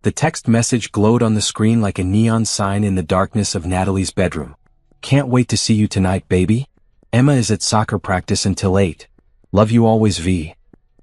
The text message glowed on the screen like a neon sign in the darkness of Natalie's bedroom. Can't wait to see you tonight, baby. Emma is at soccer practice until 8. Love you always, V.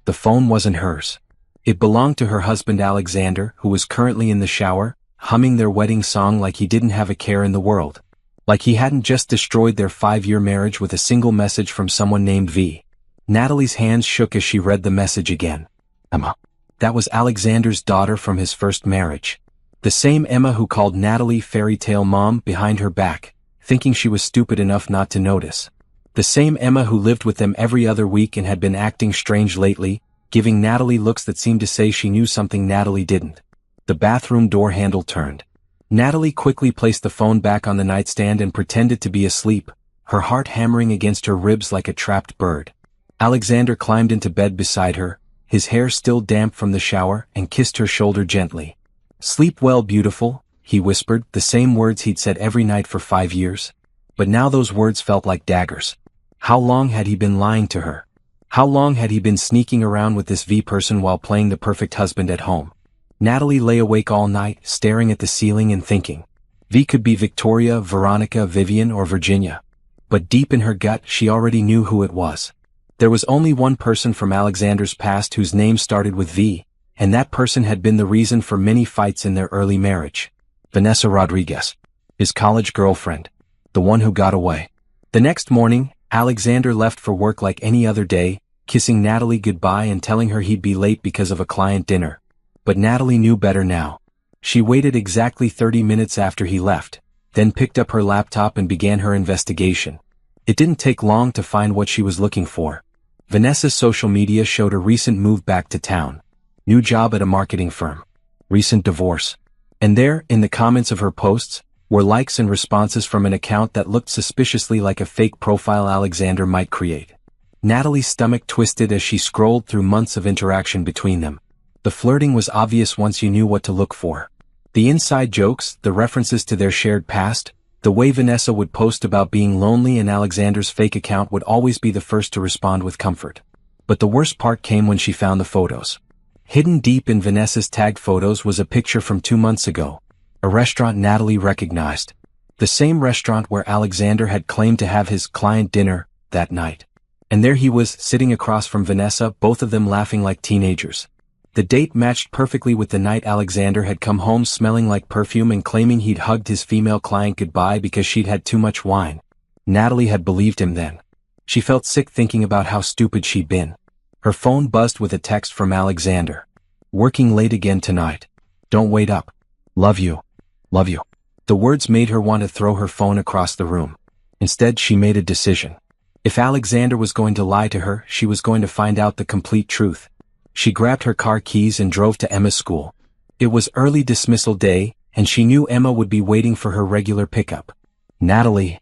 The phone wasn't hers. It belonged to her husband Alexander, who was currently in the shower, humming their wedding song like he didn't have a care in the world. Like he hadn't just destroyed their 5-year marriage with a single message from someone named V. Natalie's hands shook as she read the message again. Emma. That was Alexander's daughter from his first marriage. The same Emma who called Natalie fairy tale mom behind her back, thinking she was stupid enough not to notice. The same Emma who lived with them every other week and had been acting strange lately, giving Natalie looks that seemed to say she knew something Natalie didn't. The bathroom door handle turned. Natalie quickly placed the phone back on the nightstand and pretended to be asleep, her heart hammering against her ribs like a trapped bird. Alexander climbed into bed beside her, his hair still damp from the shower, and kissed her shoulder gently. "Sleep well, beautiful," he whispered, the same words he'd said every night for 5 years. But now those words felt like daggers. How long had he been lying to her? How long had he been sneaking around with this V person while playing the perfect husband at home? Natalie lay awake all night, staring at the ceiling and thinking. V could be Victoria, Veronica, Vivian, or Virginia. But deep in her gut, she already knew who it was. There was only one person from Alexander's past whose name started with V, and that person had been the reason for many fights in their early marriage. Vanessa Rodriguez. His college girlfriend. The one who got away. The next morning, Alexander left for work like any other day, kissing Natalie goodbye and telling her he'd be late because of a client dinner. But Natalie knew better now. She waited exactly 30 minutes after he left, then picked up her laptop and began her investigation. It didn't take long to find what she was looking for. Vanessa's social media showed a recent move back to town. New job at a marketing firm. Recent divorce. And there, in the comments of her posts, were likes and responses from an account that looked suspiciously like a fake profile Alexander might create. Natalie's stomach twisted as she scrolled through months of interaction between them. The flirting was obvious once you knew what to look for. The inside jokes, the references to their shared past, the way Vanessa would post about being lonely and Alexander's fake account would always be the first to respond with comfort. But the worst part came when she found the photos. Hidden deep in Vanessa's tagged photos was a picture from 2 months ago. A restaurant Natalie recognized. The same restaurant where Alexander had claimed to have his client dinner that night. And there he was, sitting across from Vanessa, both of them laughing like teenagers. The date matched perfectly with the night Alexander had come home smelling like perfume and claiming he'd hugged his female client goodbye because she'd had too much wine. Natalie had believed him then. She felt sick thinking about how stupid she'd been. Her phone buzzed with a text from Alexander. "Working late again tonight. Don't wait up. Love you. Love you." The words made her want to throw her phone across the room. Instead, she made a decision. If Alexander was going to lie to her, she was going to find out the complete truth. She grabbed her car keys and drove to Emma's school. It was early dismissal day, and she knew Emma would be waiting for her regular pickup. "Natalie."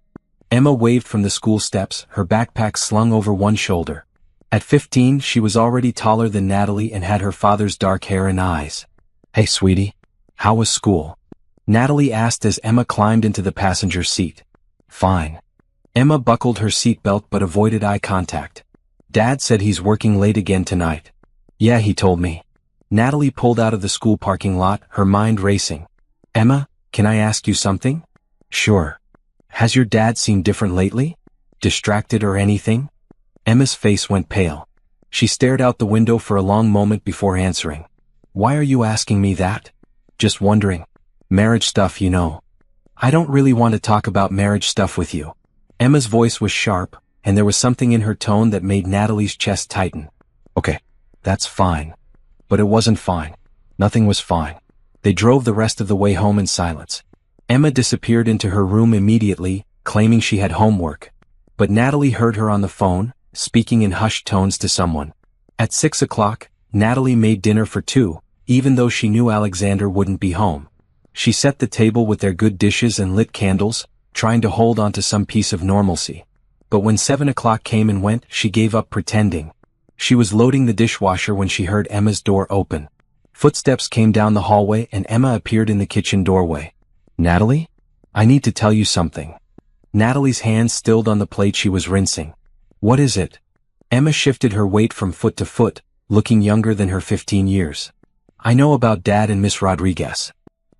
Emma waved from the school steps, her backpack slung over one shoulder. At 15, she was already taller than Natalie and had her father's dark hair and eyes. "Hey, sweetie. How was school?" Natalie asked as Emma climbed into the passenger seat. "Fine." Emma buckled her seatbelt but avoided eye contact. "Dad said he's working late again tonight." "Yeah, he told me." Natalie pulled out of the school parking lot, her mind racing. "Emma, can I ask you something?" "Sure." "Has your dad seemed different lately? Distracted or anything?" Emma's face went pale. She stared out the window for a long moment before answering. "Why are you asking me that?" "Just wondering. Marriage stuff, you know." "I don't really want to talk about marriage stuff with you." Emma's voice was sharp, and there was something in her tone that made Natalie's chest tighten. "Okay. That's fine." But it wasn't fine. Nothing was fine. They drove the rest of the way home in silence. Emma disappeared into her room immediately, claiming she had homework. But Natalie heard her on the phone, speaking in hushed tones to someone. At 6 o'clock, Natalie made dinner for 2, even though she knew Alexander wouldn't be home. She set the table with their good dishes and lit candles, trying to hold on to some piece of normalcy. But when 7 o'clock came and went, she gave up pretending. She was loading the dishwasher when she heard Emma's door open. Footsteps came down the hallway and Emma appeared in the kitchen doorway. "Natalie? I need to tell you something." Natalie's hands stilled on the plate she was rinsing. "What is it?" Emma shifted her weight from foot to foot, looking younger than her 15 years. I know about Dad and Miss Rodriguez.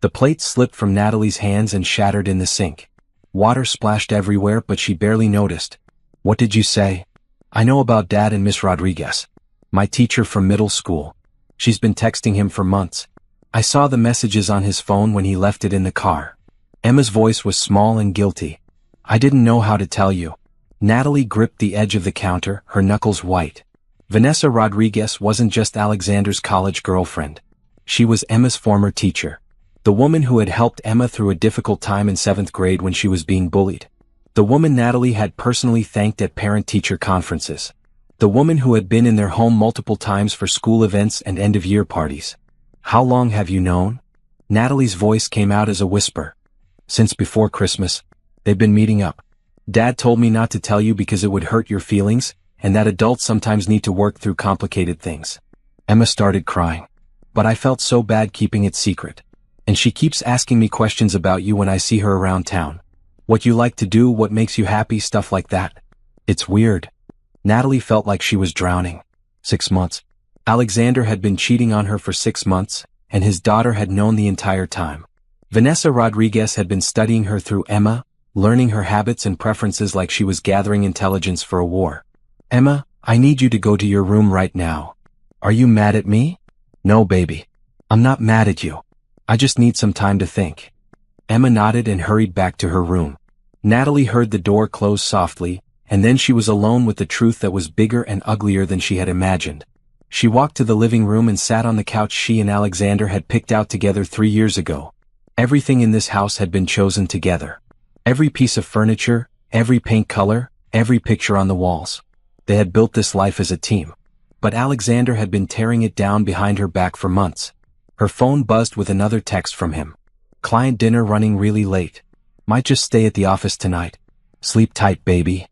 The plate slipped from Natalie's hands and shattered in the sink. Water splashed everywhere, but she barely noticed. What did you say? I know about Dad and Miss Rodriguez. My teacher from middle school. She's been texting him for months. I saw the messages on his phone when he left it in the car. Emma's voice was small and guilty. I didn't know how to tell you. Natalie gripped the edge of the counter, her knuckles white. Vanessa Rodriguez wasn't just Alexander's college girlfriend. She was Emma's former teacher. The woman who had helped Emma through a difficult time in 7th grade when she was being bullied. The woman Natalie had personally thanked at parent-teacher conferences. The woman who had been in their home multiple times for school events and end-of-year parties. How long have you known? Natalie's voice came out as a whisper. Since before Christmas. They've been meeting up. Dad told me not to tell you because it would hurt your feelings, and that adults sometimes need to work through complicated things. Emma started crying. But I felt so bad keeping it secret. And she keeps asking me questions about you when I see her around town. What you like to do, what makes you happy, stuff like that. It's weird. Natalie felt like she was drowning. 6 months. Alexander had been cheating on her for 6 months, and his daughter had known the entire time. Vanessa Rodriguez had been studying her through Emma, learning her habits and preferences like she was gathering intelligence for a war. Emma, I need you to go to your room right now. Are you mad at me? No, baby. I'm not mad at you. I just need some time to think. Emma nodded and hurried back to her room. Natalie heard the door close softly, and then she was alone with the truth that was bigger and uglier than she had imagined. She walked to the living room and sat on the couch she and Alexander had picked out together 3 years ago. Everything in this house had been chosen together. Every piece of furniture, every paint color, every picture on the walls. They had built this life as a team. But Alexander had been tearing it down behind her back for months. Her phone buzzed with another text from him. Client dinner running really late. Might just stay at the office tonight. Sleep tight, baby.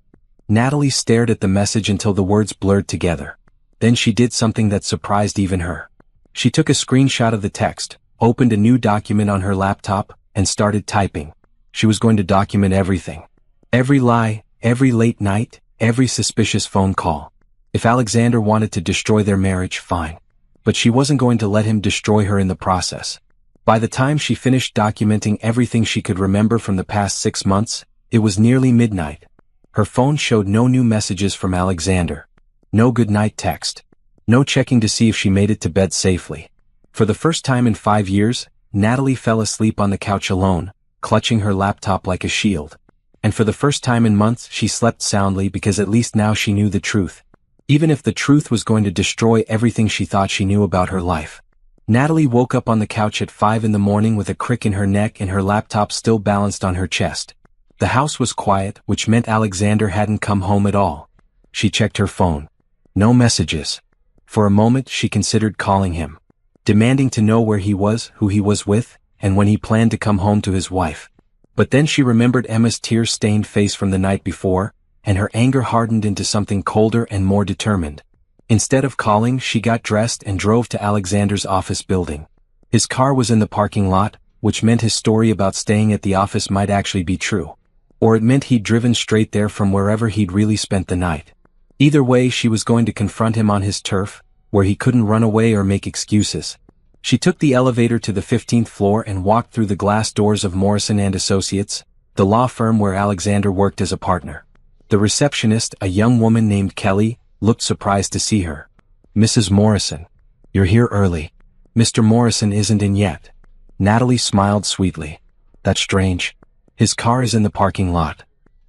Natalie stared at the message until the words blurred together. Then she did something that surprised even her. She took a screenshot of the text, opened a new document on her laptop, and started typing. She was going to document everything. Every lie, every late night, every suspicious phone call. If Alexander wanted to destroy their marriage, fine. But she wasn't going to let him destroy her in the process. By the time she finished documenting everything she could remember from the past 6 months, it was nearly midnight. Her phone showed no new messages from Alexander. No goodnight text. No checking to see if she made it to bed safely. For the first time in 5 years, Natalie fell asleep on the couch alone, clutching her laptop like a shield. And for the first time in months, she slept soundly because at least now she knew the truth. Even if the truth was going to destroy everything she thought she knew about her life. Natalie woke up on the couch at 5 in the morning with a crick in her neck and her laptop still balanced on her chest. The house was quiet, which meant Alexander hadn't come home at all. She checked her phone. No messages. For a moment she considered calling him. Demanding to know where he was, who he was with, and when he planned to come home to his wife. But then she remembered Emma's tear-stained face from the night before, and her anger hardened into something colder and more determined. Instead of calling, she got dressed and drove to Alexander's office building. His car was in the parking lot, which meant his story about staying at the office might actually be true. Or it meant he'd driven straight there from wherever he'd really spent the night. Either way, she was going to confront him on his turf, where he couldn't run away or make excuses. She took the elevator to the 15th floor and walked through the glass doors of Morrison & Associates, the law firm where Alexander worked as a partner. The receptionist, a young woman named Kelly, looked surprised to see her. Mrs. Morrison. You're here early. Mr. Morrison isn't in yet. Natalie smiled sweetly. That's strange. His car is in the parking lot.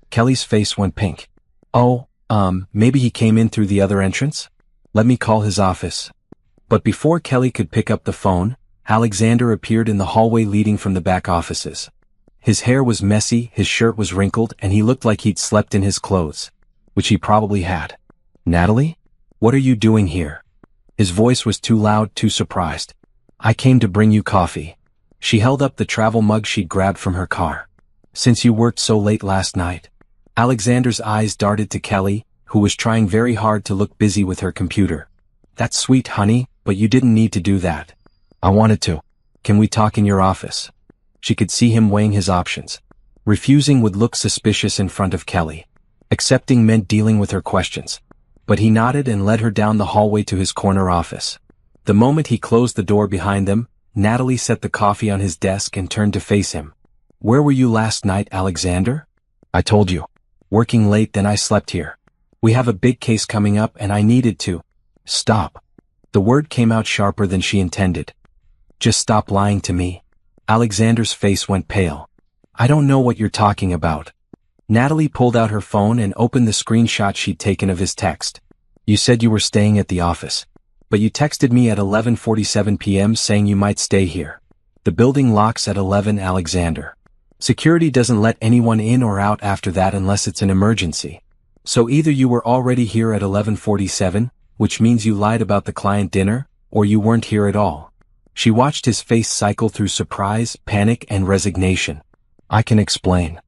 Kelly's face went pink. Oh, maybe he came in through the other entrance? Let me call his office. But before Kelly could pick up the phone, Alexander appeared in the hallway leading from the back offices. His hair was messy, his shirt was wrinkled, and he looked like he'd slept in his clothes. Which he probably had. Natalie? What are you doing here? His voice was too loud, too surprised. I came to bring you coffee. She held up the travel mug she'd grabbed from her car. Since you worked so late last night. Alexander's eyes darted to Kelly, who was trying very hard to look busy with her computer. That's sweet, honey, but you didn't need to do that. I wanted to. Can we talk in your office? She could see him weighing his options. Refusing would look suspicious in front of Kelly. Accepting meant dealing with her questions. But he nodded and led her down the hallway to his corner office. The moment he closed the door behind them, Natalie set the coffee on his desk and turned to face him. Where were you last night, Alexander? I told you. Working late, then I slept here. We have a big case coming up and I needed to. Stop. The word came out sharper than she intended. Just stop lying to me. Alexander's face went pale. I don't know what you're talking about. Natalie pulled out her phone and opened the screenshot she'd taken of his text. You said you were staying at the office. But you texted me at 11:47 p.m. saying you might stay here. The building locks at 11, Alexander. Security doesn't let anyone in or out after that unless it's an emergency. So either you were already here at 11:47, which means you lied about the client dinner, or you weren't here at all. She watched his face cycle through surprise, panic, and resignation. I can explain.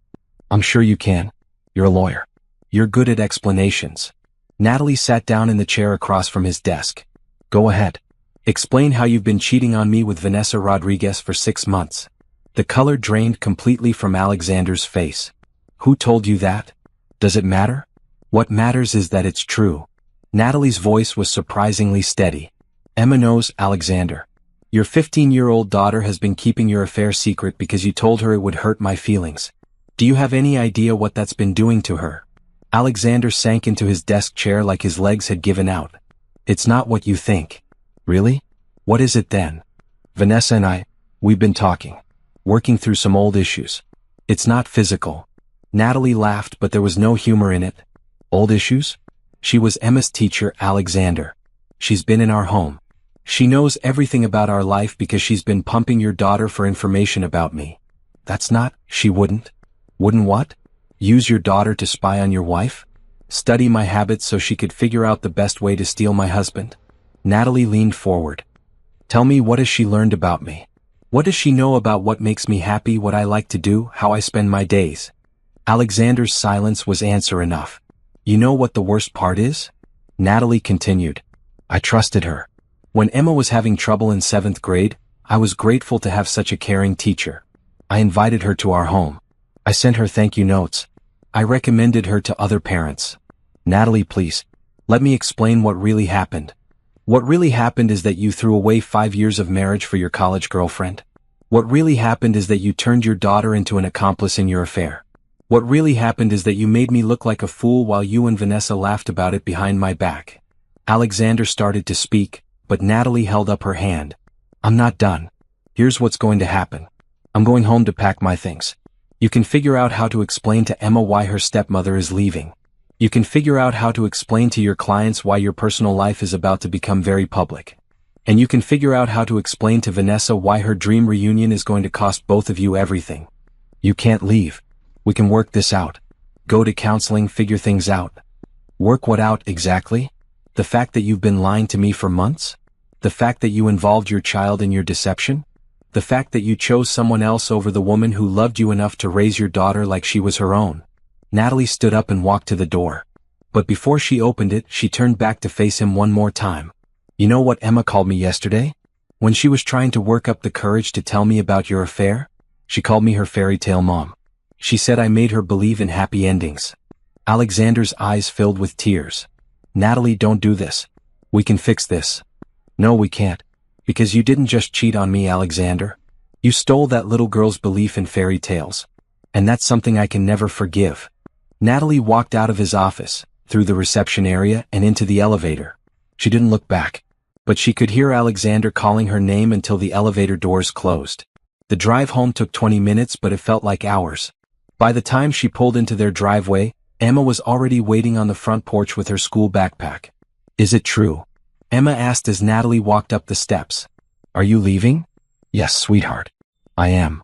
I'm sure you can. You're a lawyer. You're good at explanations. Natalie sat down in the chair across from his desk. Go ahead. Explain how you've been cheating on me with Vanessa Rodriguez for 6 months. The color drained completely from Alexander's face. Who told you that? Does it matter? What matters is that it's true. Natalie's voice was surprisingly steady. Emma knows, Alexander. Your 15-year-old daughter has been keeping your affair secret because you told her it would hurt my feelings. Do you have any idea what that's been doing to her? Alexander sank into his desk chair like his legs had given out. It's not what you think. Really? What is it then? Vanessa and we've been talking. Working through some old issues. It's not physical. Natalie laughed, but there was no humor in it. Old issues? She was Emma's teacher, Alexander. She's been in our home. She knows everything about our life because she's been pumping your daughter for information about me. That's not, she wouldn't. Wouldn't what? Use your daughter to spy on your wife? Study my habits so she could figure out the best way to steal my husband? Natalie leaned forward. Tell me, what has she learned about me? What does she know about what makes me happy, what I like to do, how I spend my days? Alexander's silence was answer enough. You know what the worst part is? Natalie continued. I trusted her. When Emma was having trouble in 7th grade, I was grateful to have such a caring teacher. I invited her to our home. I sent her thank you notes. I recommended her to other parents. Natalie, please. Let me explain what really happened. What really happened is that you threw away 5 years of marriage for your college girlfriend. What really happened is that you turned your daughter into an accomplice in your affair. What really happened is that you made me look like a fool while you and Vanessa laughed about it behind my back. Alexander started to speak, but Natalie held up her hand. I'm not done. Here's what's going to happen. I'm going home to pack my things. You can figure out how to explain to Emma why her stepmother is leaving. You can figure out how to explain to your clients why your personal life is about to become very public. And you can figure out how to explain to Vanessa why her dream reunion is going to cost both of you everything. You can't leave. We can work this out. Go to counseling, figure things out. Work what out exactly? The fact that you've been lying to me for months? The fact that you involved your child in your deception? The fact that you chose someone else over the woman who loved you enough to raise your daughter like she was her own? Natalie stood up and walked to the door. But before she opened it, she turned back to face him one more time. You know what Emma called me yesterday? When she was trying to work up the courage to tell me about your affair? She called me her fairy tale mom. She said I made her believe in happy endings. Alexander's eyes filled with tears. Natalie, don't do this. We can fix this. No, we can't. Because you didn't just cheat on me, Alexander. You stole that little girl's belief in fairy tales. And that's something I can never forgive. Natalie walked out of his office, through the reception area and into the elevator. She didn't look back. But she could hear Alexander calling her name until the elevator doors closed. The drive home took 20 minutes, but it felt like hours. By the time she pulled into their driveway, Emma was already waiting on the front porch with her school backpack. Is it true? Emma asked as Natalie walked up the steps. Are you leaving? Yes, sweetheart. I am.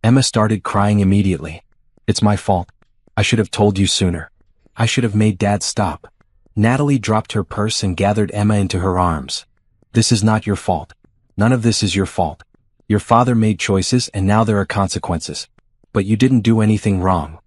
Emma started crying immediately. It's my fault. I should have told you sooner. I should have made Dad stop. Natalie dropped her purse and gathered Emma into her arms. This is not your fault. None of this is your fault. Your father made choices and now there are consequences. But you didn't do anything wrong.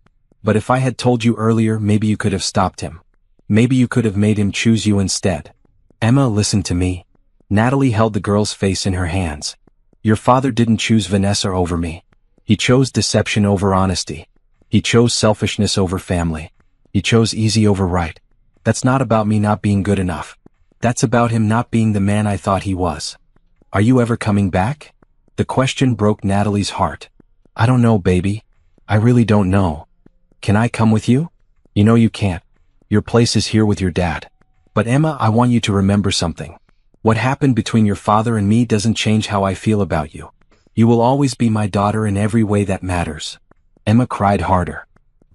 But if I had told you earlier, maybe you could have stopped him. Maybe you could have made him choose you instead. Emma, listen to me. Natalie held the girl's face in her hands. Your father didn't choose Vanessa over me. He chose deception over honesty. He chose selfishness over family. He chose easy over right. That's not about me not being good enough. That's about him not being the man I thought he was. Are you ever coming back? The question broke Natalie's heart. I don't know, baby. I really don't know. Can I come with you? You know you can't. Your place is here with your dad. But Emma, I want you to remember something. What happened between your father and me doesn't change how I feel about you. You will always be my daughter in every way that matters. Emma cried harder.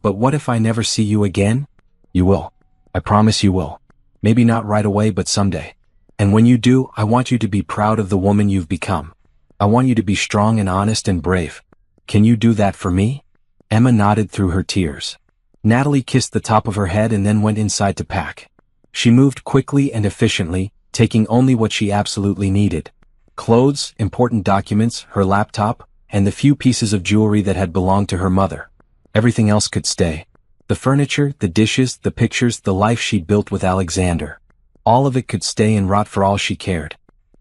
But what if I never see you again? You will. I promise you will. Maybe not right away, but someday. And when you do, I want you to be proud of the woman you've become. I want you to be strong and honest and brave. Can you do that for me? Emma nodded through her tears. Natalie kissed the top of her head and then went inside to pack. She moved quickly and efficiently, taking only what she absolutely needed. Clothes, important documents, her laptop, and the few pieces of jewelry that had belonged to her mother. Everything else could stay. The furniture, the dishes, the pictures, the life she'd built with Alexander. All of it could stay and rot for all she cared.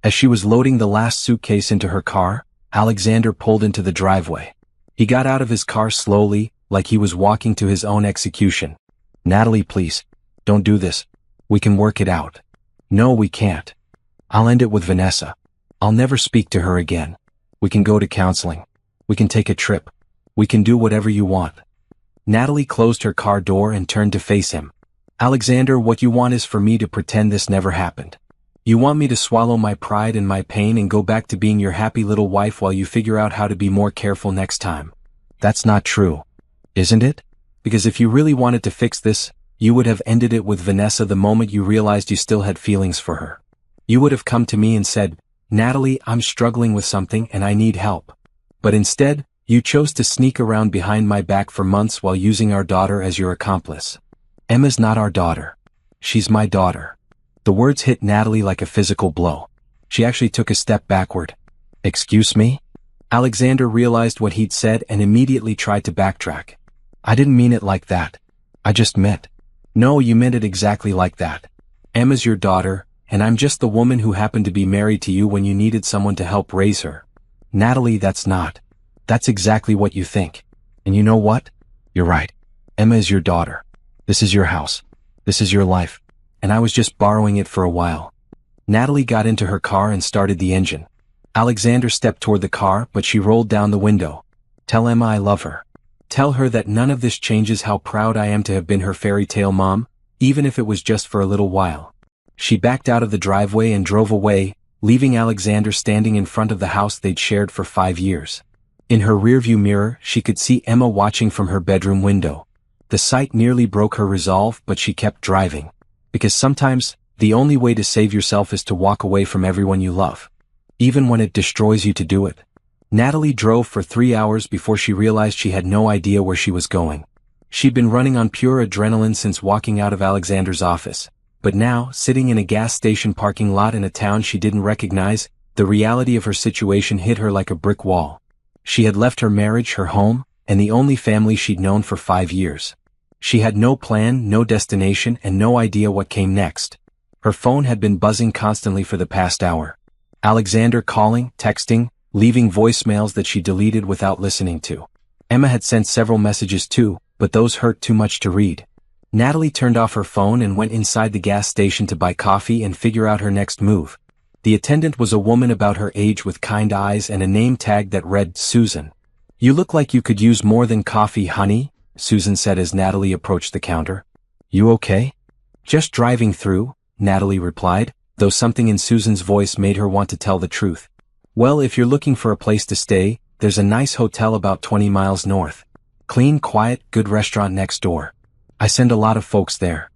As she was loading the last suitcase into her car, Alexander pulled into the driveway. He got out of his car slowly, like he was walking to his own execution. Natalie, please. Don't do this. We can work it out. No, we can't. I'll end it with Vanessa. I'll never speak to her again. We can go to counseling. We can take a trip. We can do whatever you want. Natalie closed her car door and turned to face him. Alexander, what you want is for me to pretend this never happened. You want me to swallow my pride and my pain and go back to being your happy little wife while you figure out how to be more careful next time. That's not true. Isn't it? Because if you really wanted to fix this, you would have ended it with Vanessa the moment you realized you still had feelings for her. You would have come to me and said, Natalie, I'm struggling with something and I need help. But instead, you chose to sneak around behind my back for months while using our daughter as your accomplice. Emma's not our daughter. She's my daughter. The words hit Natalie like a physical blow. She actually took a step backward. Excuse me? Alexander realized what he'd said and immediately tried to backtrack. I didn't mean it like that. I just meant. No, you meant it exactly like that. Emma's your daughter, and I'm just the woman who happened to be married to you when you needed someone to help raise her. Natalie, that's not. That's exactly what you think. And you know what? You're right. Emma is your daughter. This is your house. This is your life. And I was just borrowing it for a while. Natalie got into her car and started the engine. Alexander stepped toward the car, but she rolled down the window. Tell Emma I love her. Tell her that none of this changes how proud I am to have been her fairy tale mom, even if it was just for a little while. She backed out of the driveway and drove away, leaving Alexander standing in front of the house they'd shared for 5 years. In her rearview mirror, she could see Emma watching from her bedroom window. The sight nearly broke her resolve, but she kept driving. Because sometimes, the only way to save yourself is to walk away from everyone you love. Even when it destroys you to do it. Natalie drove for 3 hours before she realized she had no idea where she was going. She'd been running on pure adrenaline since walking out of Alexander's office. But now, sitting in a gas station parking lot in a town she didn't recognize, the reality of her situation hit her like a brick wall. She had left her marriage, her home, and the only family she'd known for 5 years. She had no plan, no destination, and no idea what came next. Her phone had been buzzing constantly for the past hour. Alexander calling, texting, leaving voicemails that she deleted without listening to. Emma had sent several messages too, but those hurt too much to read. Natalie turned off her phone and went inside the gas station to buy coffee and figure out her next move. The attendant was a woman about her age with kind eyes and a name tag that read, Susan. You look like you could use more than coffee, honey, Susan said as Natalie approached the counter. You okay? Just driving through, Natalie replied, though something in Susan's voice made her want to tell the truth. Well, if you're looking for a place to stay, there's a nice hotel about 20 miles north. Clean, quiet, good restaurant next door. I send a lot of folks there.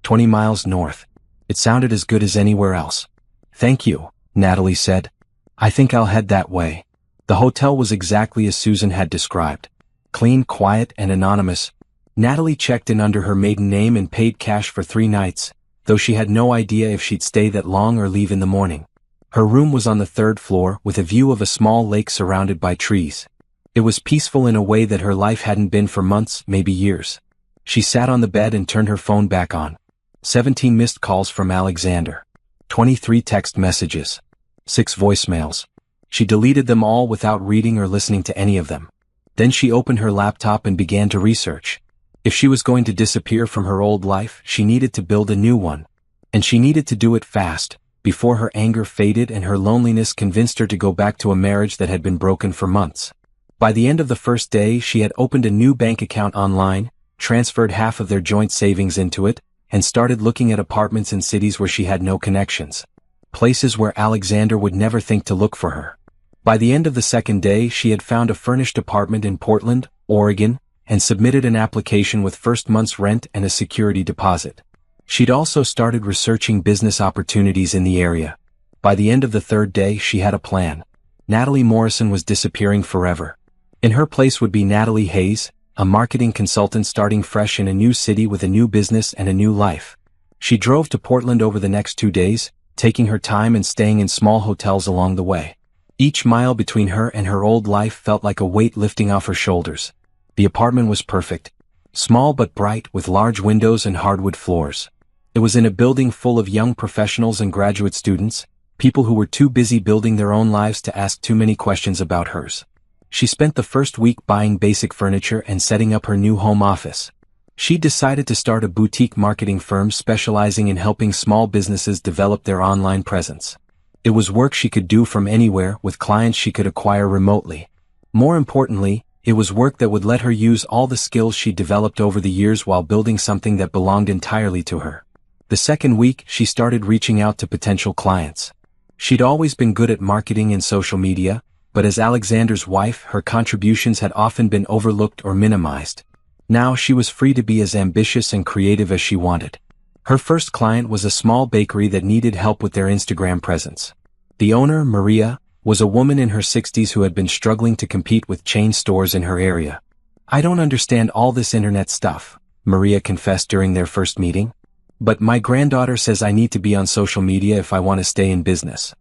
20 miles north. It sounded as good as anywhere else. Thank you, Natalie said. I think I'll head that way. The hotel was exactly as Susan had described. Clean, quiet, and anonymous. Natalie checked in under her maiden name and paid cash for 3 nights, though she had no idea if she'd stay that long or leave in the morning. Her room was on the 3rd floor with a view of a small lake surrounded by trees. It was peaceful in a way that her life hadn't been for months, maybe years. She sat on the bed and turned her phone back on. 17 missed calls from Alexander. 23 text messages. 6 voicemails. She deleted them all without reading or listening to any of them. Then she opened her laptop and began to research. If she was going to disappear from her old life, she needed to build a new one. And she needed to do it fast, before her anger faded and her loneliness convinced her to go back to a marriage that had been broken for months. By the end of the first day, she had opened a new bank account online, transferred half of their joint savings into it, and started looking at apartments in cities where she had no connections. Places where Alexander would never think to look for her. By the end of the second day, she had found a furnished apartment in Portland, Oregon, and submitted an application with first month's rent and a security deposit. She'd also started researching business opportunities in the area. By the end of the third day, she had a plan. Natalie Morrison was disappearing forever. In her place would be Natalie Hayes, a marketing consultant starting fresh in a new city with a new business and a new life. She drove to Portland over the next 2 days, taking her time and staying in small hotels along the way. Each mile between her and her old life felt like a weight lifting off her shoulders. The apartment was perfect. Small but bright, with large windows and hardwood floors. It was in a building full of young professionals and graduate students, people who were too busy building their own lives to ask too many questions about hers. She spent the first week buying basic furniture and setting up her new home office. She decided to start a boutique marketing firm specializing in helping small businesses develop their online presence. It was work she could do from anywhere with clients she could acquire remotely. More importantly, it was work that would let her use all the skills she developed over the years while building something that belonged entirely to her. The second week, she started reaching out to potential clients. She'd always been good at marketing and social media, but as Alexander's wife, her contributions had often been overlooked or minimized. Now she was free to be as ambitious and creative as she wanted. Her first client was a small bakery that needed help with their Instagram presence. The owner, Maria, was a woman in her 60s who had been struggling to compete with chain stores in her area. "I don't understand all this internet stuff," Maria confessed during their first meeting. "But my granddaughter says I need to be on social media if I want to stay in business."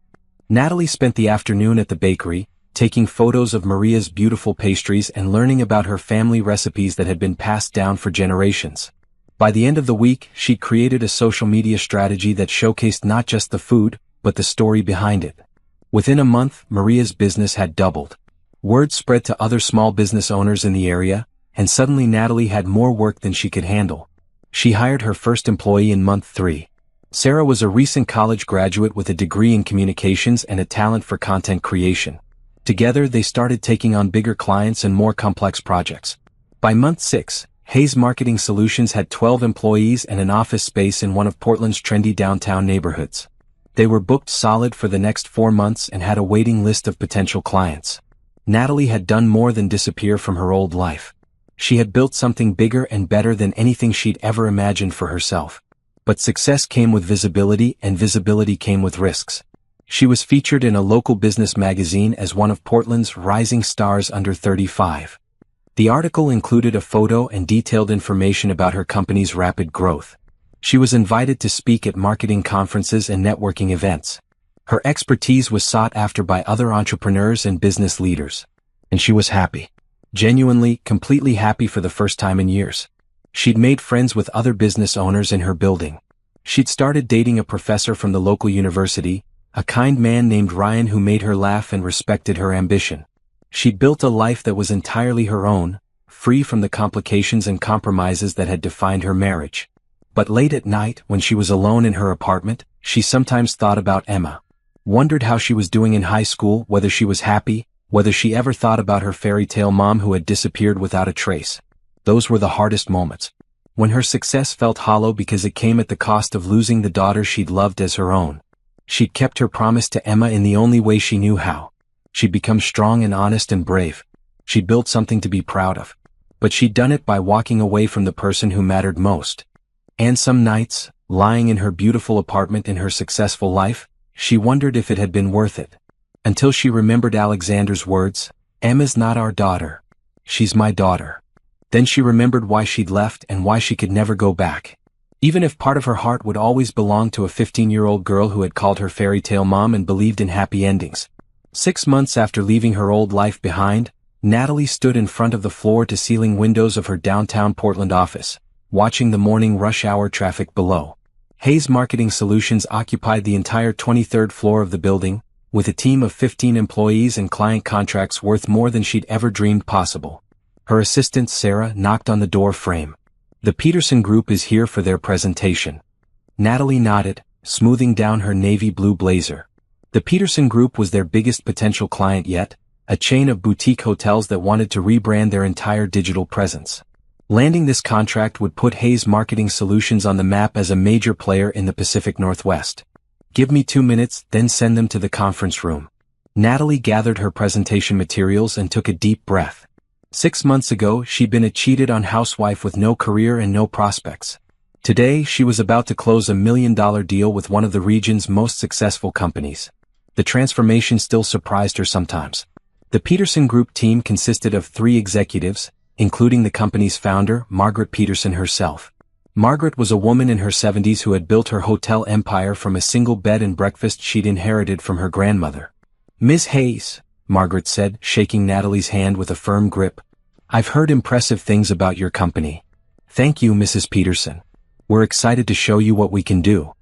Natalie spent the afternoon at the bakery, taking photos of Maria's beautiful pastries and learning about her family recipes that had been passed down for generations. By the end of the week, she'd created a social media strategy that showcased not just the food, but the story behind it. Within a month, Maria's business had doubled. Word spread to other small business owners in the area, and suddenly Natalie had more work than she could handle. She hired her first employee in month 3. Sarah was a recent college graduate with a degree in communications and a talent for content creation. Together, they started taking on bigger clients and more complex projects. By month 6, Hayes Marketing Solutions had 12 employees and an office space in one of Portland's trendy downtown neighborhoods. They were booked solid for the next 4 months and had a waiting list of potential clients. Natalie had done more than disappear from her old life. She had built something bigger and better than anything she'd ever imagined for herself. But success came with visibility, and visibility came with risks. She was featured in a local business magazine as one of Portland's rising stars under 35. The article included a photo and detailed information about her company's rapid growth. She was invited to speak at marketing conferences and networking events. Her expertise was sought after by other entrepreneurs and business leaders. And she was happy. Genuinely, completely happy for the first time in years. She'd made friends with other business owners in her building. She'd started dating a professor from the local university, a kind man named Ryan who made her laugh and respected her ambition. She'd built a life that was entirely her own, free from the complications and compromises that had defined her marriage. But late at night, when she was alone in her apartment, she sometimes thought about Emma. Wondered how she was doing in high school, whether she was happy, whether she ever thought about her fairy tale mom who had disappeared without a trace. Those were the hardest moments. When her success felt hollow because it came at the cost of losing the daughter she'd loved as her own. She'd kept her promise to Emma in the only way she knew how. She'd become strong and honest and brave. She'd built something to be proud of. But she'd done it by walking away from the person who mattered most. And some nights, lying in her beautiful apartment in her successful life, she wondered if it had been worth it. Until she remembered Alexander's words, "Emma's not our daughter. She's my daughter." Then she remembered why she'd left and why she could never go back. Even if part of her heart would always belong to a 15-year-old girl who had called her fairy tale mom and believed in happy endings. 6 months after leaving her old life behind, Natalie stood in front of the floor-to-ceiling windows of her downtown Portland office, watching the morning rush hour traffic below. Hayes Marketing Solutions occupied the entire 23rd floor of the building, with a team of 15 employees and client contracts worth more than she'd ever dreamed possible. Her assistant Sarah knocked on the door frame. "The Peterson Group is here for their presentation." Natalie nodded, smoothing down her navy blue blazer. The Peterson Group was their biggest potential client yet, a chain of boutique hotels that wanted to rebrand their entire digital presence. Landing this contract would put Hayes Marketing Solutions on the map as a major player in the Pacific Northwest. Give me 2 minutes, then send them to the conference room. Natalie gathered her presentation materials and took a deep breath. 6 months ago, she'd been a cheated-on housewife with no career and no prospects. Today, she was about to close $1 million deal with one of the region's most successful companies. The transformation still surprised her sometimes. The Peterson Group team consisted of 3 executives, including the company's founder, Margaret Peterson herself. Margaret was a woman in her 70s who had built her hotel empire from a single bed and breakfast she'd inherited from her grandmother. "Ms. Hayes," Margaret said, shaking Natalie's hand with a firm grip, "I've heard impressive things about your company. Thank you, Mrs. Peterson. We're excited to show you what we can do."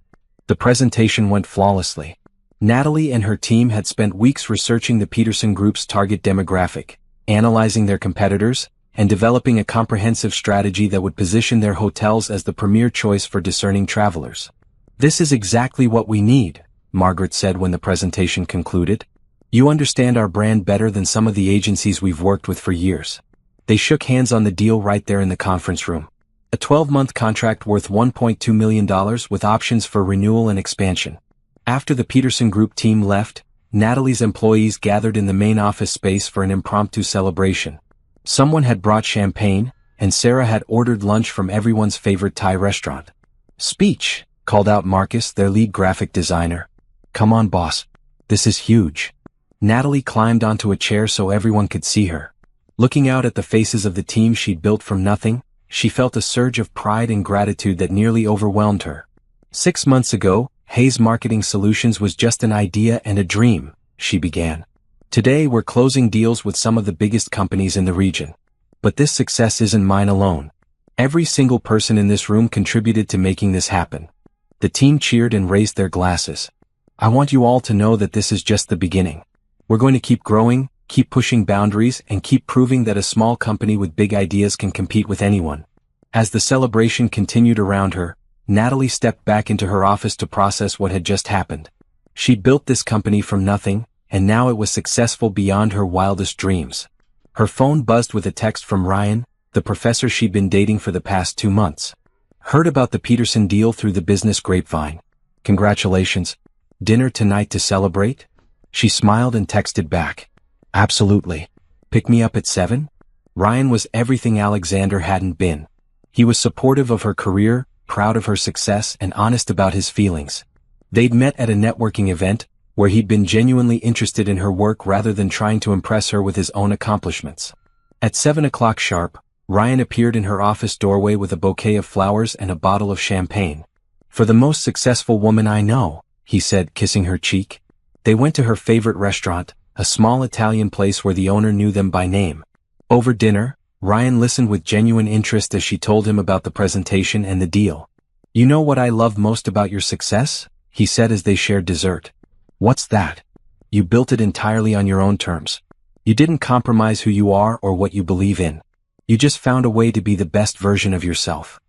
The presentation went flawlessly. Natalie and her team had spent weeks researching the Peterson Group's target demographic, analyzing their competitors, and developing a comprehensive strategy that would position their hotels as the premier choice for discerning travelers. "This is exactly what we need," Margaret said when the presentation concluded. "You understand our brand better than some of the agencies we've worked with for years." They shook hands on the deal right there in the conference room. A 12-month contract worth $1.2 million with options for renewal and expansion. After the Peterson Group team left, Natalie's employees gathered in the main office space for an impromptu celebration. Someone had brought champagne, and Sarah had ordered lunch from everyone's favorite Thai restaurant. "Speech," called out Marcus, their lead graphic designer. "Come on, boss. This is huge." Natalie climbed onto a chair so everyone could see her. Looking out at the faces of the team she'd built from nothing, she felt a surge of pride and gratitude that nearly overwhelmed her. 6 months ago, Hayes Marketing Solutions was just an idea and a dream, she began. Today we're closing deals with some of the biggest companies in the region. But this success isn't mine alone. Every single person in this room contributed to making this happen. The team cheered and raised their glasses. "I want you all to know that this is just the beginning. We're going to keep growing, keep pushing boundaries, and keep proving that a small company with big ideas can compete with anyone." As the celebration continued around her, Natalie stepped back into her office to process what had just happened. She'd built this company from nothing, and now it was successful beyond her wildest dreams. Her phone buzzed with a text from Ryan, the professor she'd been dating for the past 2 months. "Heard about the Peterson deal through the business grapevine. Congratulations. Dinner tonight to celebrate?" She smiled and texted back, "Absolutely. Pick me up at 7? Ryan was everything Alexander hadn't been. He was supportive of her career, proud of her success, and honest about his feelings. They'd met at a networking event, where he'd been genuinely interested in her work rather than trying to impress her with his own accomplishments. At 7 o'clock sharp, Ryan appeared in her office doorway with a bouquet of flowers and a bottle of champagne. "For the most successful woman I know," he said, kissing her cheek. They went to her favorite restaurant, a small Italian place where the owner knew them by name. Over dinner, Ryan listened with genuine interest as she told him about the presentation and the deal. "You know what I love most about your success?" he said as they shared dessert. "What's that? You built it entirely on your own terms. You didn't compromise who you are or what you believe in. You just found a way to be the best version of yourself."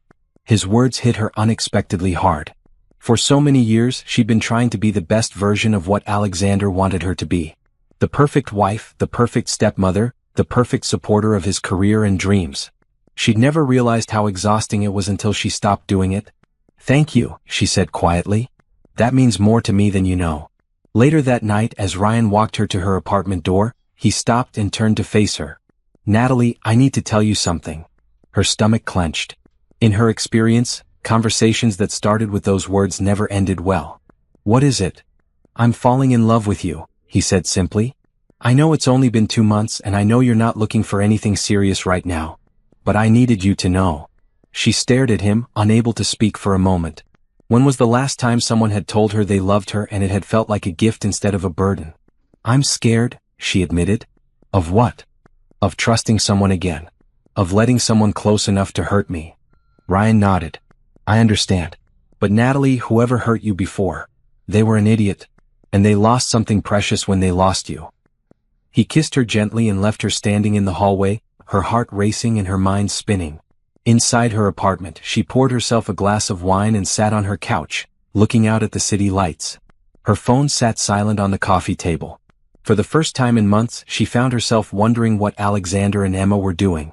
His words hit her unexpectedly hard. For so many years, she'd been trying to be the best version of what Alexander wanted her to be. The perfect wife, the perfect stepmother, the perfect supporter of his career and dreams. She'd never realized how exhausting it was until she stopped doing it. "Thank you," she said quietly. "That means more to me than you know." Later that night, as Ryan walked her to her apartment door, he stopped and turned to face her. "Natalie, I need to tell you something." Her stomach clenched. In her experience, conversations that started with those words never ended well. "What is it?" "I'm falling in love with you," he said simply. "I know it's only been 2 months and I know you're not looking for anything serious right now. But I needed you to know." She stared at him, unable to speak for a moment. When was the last time someone had told her they loved her and it had felt like a gift instead of a burden? "I'm scared," she admitted. "Of what?" "Of trusting someone again. Of letting someone close enough to hurt me." Ryan nodded. "I understand. But Natalie, whoever hurt you before, they were an idiot. And they lost something precious when they lost you." He kissed her gently and left her standing in the hallway, her heart racing and her mind spinning. Inside her apartment, she poured herself a glass of wine and sat on her couch, looking out at the city lights. Her phone sat silent on the coffee table. For the first time in months, she found herself wondering what Alexander and Emma were doing.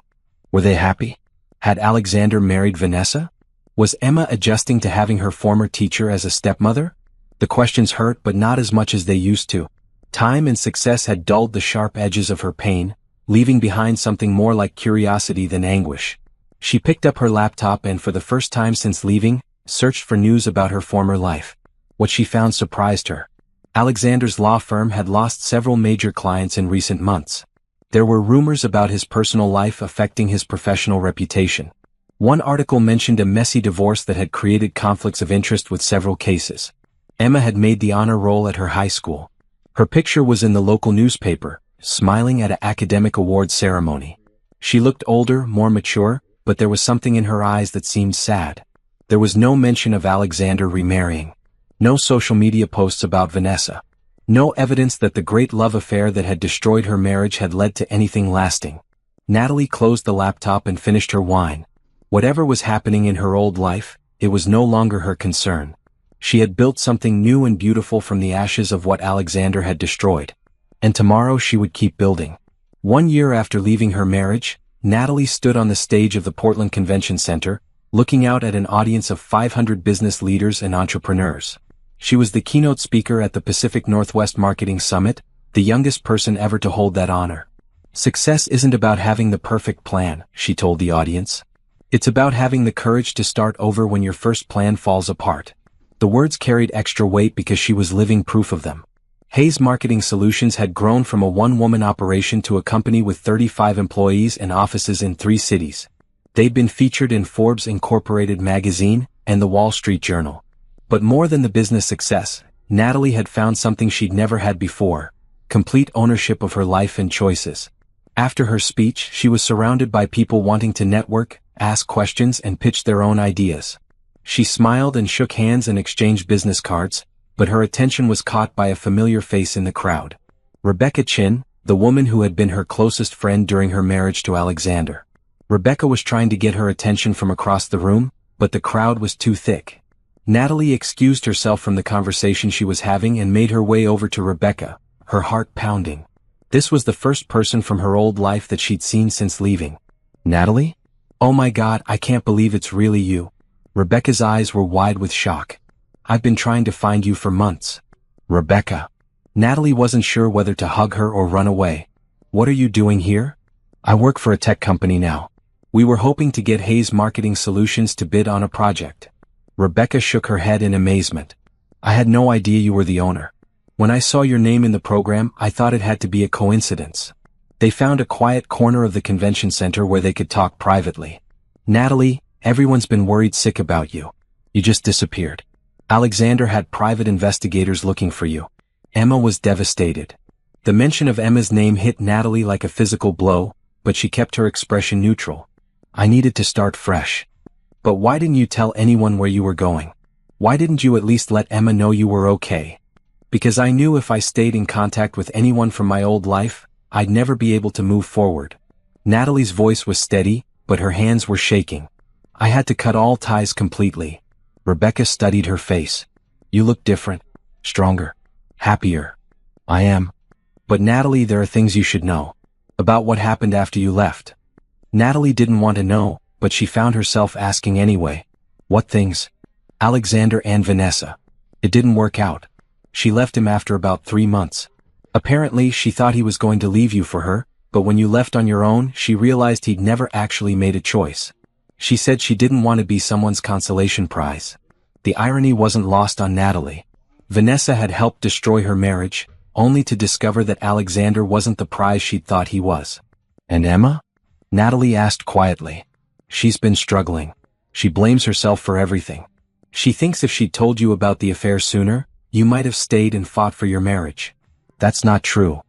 Were they happy? Had Alexander married Vanessa? Was Emma adjusting to having her former teacher as a stepmother? The questions hurt, but not as much as they used to. Time and success had dulled the sharp edges of her pain, leaving behind something more like curiosity than anguish. She picked up her laptop and, for the first time since leaving, searched for news about her former life. What she found surprised her. Alexander's law firm had lost several major clients in recent months. There were rumors about his personal life affecting his professional reputation. One article mentioned a messy divorce that had created conflicts of interest with several cases. Emma had made the honor roll at her high school. Her picture was in the local newspaper, smiling at an academic awards ceremony. She looked older, more mature, but there was something in her eyes that seemed sad. There was no mention of Alexander remarrying. No social media posts about Vanessa. No evidence that the great love affair that had destroyed her marriage had led to anything lasting. Natalie closed the laptop and finished her wine. Whatever was happening in her old life, it was no longer her concern. She had built something new and beautiful from the ashes of what Alexander had destroyed. And tomorrow she would keep building. 1 year after leaving her marriage, Natalie stood on the stage of the Portland Convention Center, looking out at an audience of 500 business leaders and entrepreneurs. She was the keynote speaker at the Pacific Northwest Marketing Summit, the youngest person ever to hold that honor. Success isn't about having the perfect plan, she told the audience. It's about having the courage to start over when your first plan falls apart. The words carried extra weight because she was living proof of them. Hayes Marketing Solutions had grown from a one-woman operation to a company with 35 employees and offices in 3 cities. They'd been featured in Forbes Incorporated magazine and the Wall Street Journal. But more than the business success, Natalie had found something she'd never had before: complete ownership of her life and choices. After her speech, she was surrounded by people wanting to network, ask questions, and pitch their own ideas. She smiled and shook hands and exchanged business cards, but her attention was caught by a familiar face in the crowd. Rebecca Chin, the woman who had been her closest friend during her marriage to Alexander. Rebecca was trying to get her attention from across the room, but the crowd was too thick. Natalie excused herself from the conversation she was having and made her way over to Rebecca, her heart pounding. This was the first person from her old life that she'd seen since leaving. Natalie? Oh my God, I can't believe it's really you. Rebecca's eyes were wide with shock. I've been trying to find you for months. Rebecca. Natalie wasn't sure whether to hug her or run away. What are you doing here? I work for a tech company now. We were hoping to get Hayes Marketing Solutions to bid on a project. Rebecca shook her head in amazement. I had no idea you were the owner. When I saw your name in the program, I thought it had to be a coincidence. They found a quiet corner of the convention center where they could talk privately. Natalie, everyone's been worried sick about you. You just disappeared. Alexander had private investigators looking for you. Emma was devastated. The mention of Emma's name hit Natalie like a physical blow, but she kept her expression neutral. I needed to start fresh. But why didn't you tell anyone where you were going? Why didn't you at least let Emma know you were okay? Because I knew if I stayed in contact with anyone from my old life, I'd never be able to move forward. Natalie's voice was steady, but her hands were shaking. I had to cut all ties completely. Rebecca studied her face. You look different, stronger, happier. I am. But Natalie, there are things you should know. About what happened after you left. Natalie didn't want to know, but she found herself asking anyway. What things? Alexander and Vanessa. It didn't work out. She left him after about 3 months. Apparently, she thought he was going to leave you for her, but when you left on your own, she realized he'd never actually made a choice. She said she didn't want to be someone's consolation prize. The irony wasn't lost on Natalie. Vanessa had helped destroy her marriage, only to discover that Alexander wasn't the prize she'd thought he was. And Emma? Natalie asked quietly. She's been struggling. She blames herself for everything. She thinks if she'd told you about the affair sooner, you might have stayed and fought for your marriage. That's not true.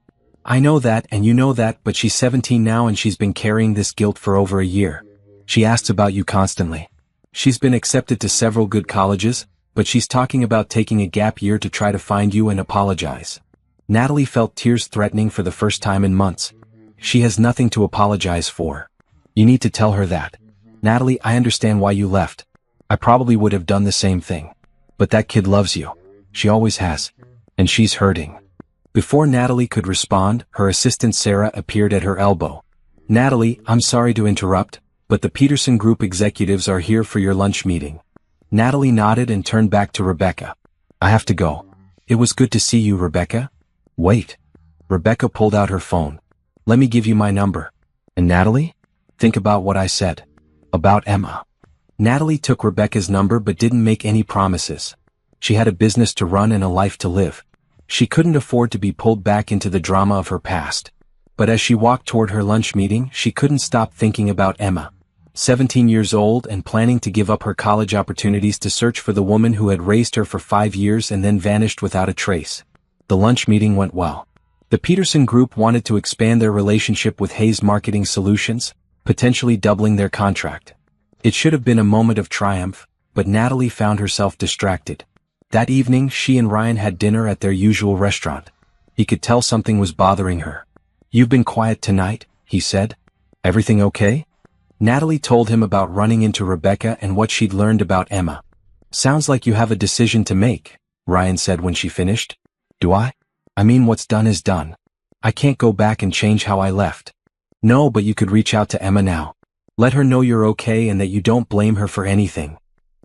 I know that and you know that, but she's 17 now and she's been carrying this guilt for over a year. She asks about you constantly. She's been accepted to several good colleges, but she's talking about taking a gap year to try to find you and apologize. Natalie felt tears threatening for the first time in months. She has nothing to apologize for. You need to tell her that. Natalie, I understand why you left. I probably would have done the same thing. But that kid loves you. She always has. And she's hurting. Before Natalie could respond, her assistant Sarah appeared at her elbow. Natalie, I'm sorry to interrupt, but the Peterson Group executives are here for your lunch meeting. Natalie nodded and turned back to Rebecca. I have to go. It was good to see you, Rebecca. Wait. Rebecca pulled out her phone. Let me give you my number. And Natalie? Think about what I said. About Emma. Natalie took Rebecca's number but didn't make any promises. She had a business to run and a life to live. She couldn't afford to be pulled back into the drama of her past. But as she walked toward her lunch meeting, she couldn't stop thinking about Emma. 17 years old and planning to give up her college opportunities to search for the woman who had raised her for 5 years and then vanished without a trace. The lunch meeting went well. The Peterson Group wanted to expand their relationship with Hayes Marketing Solutions, potentially doubling their contract. It should have been a moment of triumph, but Natalie found herself distracted. That evening, she and Ryan had dinner at their usual restaurant. He could tell something was bothering her. You've been quiet tonight, he said. Everything okay? Natalie told him about running into Rebecca and what she'd learned about Emma. Sounds like you have a decision to make, Ryan said when she finished. Do I? I mean, what's done is done. I can't go back and change how I left. No, but you could reach out to Emma now. Let her know you're okay and that you don't blame her for anything.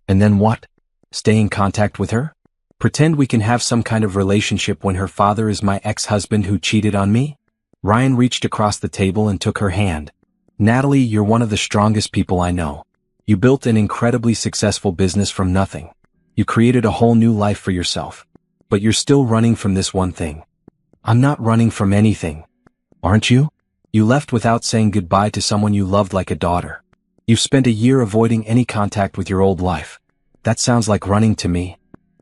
And then what? Stay in contact with her? Pretend we can have some kind of relationship when her father is my ex-husband who cheated on me? Ryan reached across the table and took her hand. Natalie, you're one of the strongest people I know. You built an incredibly successful business from nothing. You created a whole new life for yourself. But you're still running from this one thing. I'm not running from anything. Aren't you? You left without saying goodbye to someone you loved like a daughter. You've spent a year avoiding any contact with your old life. That sounds like running to me.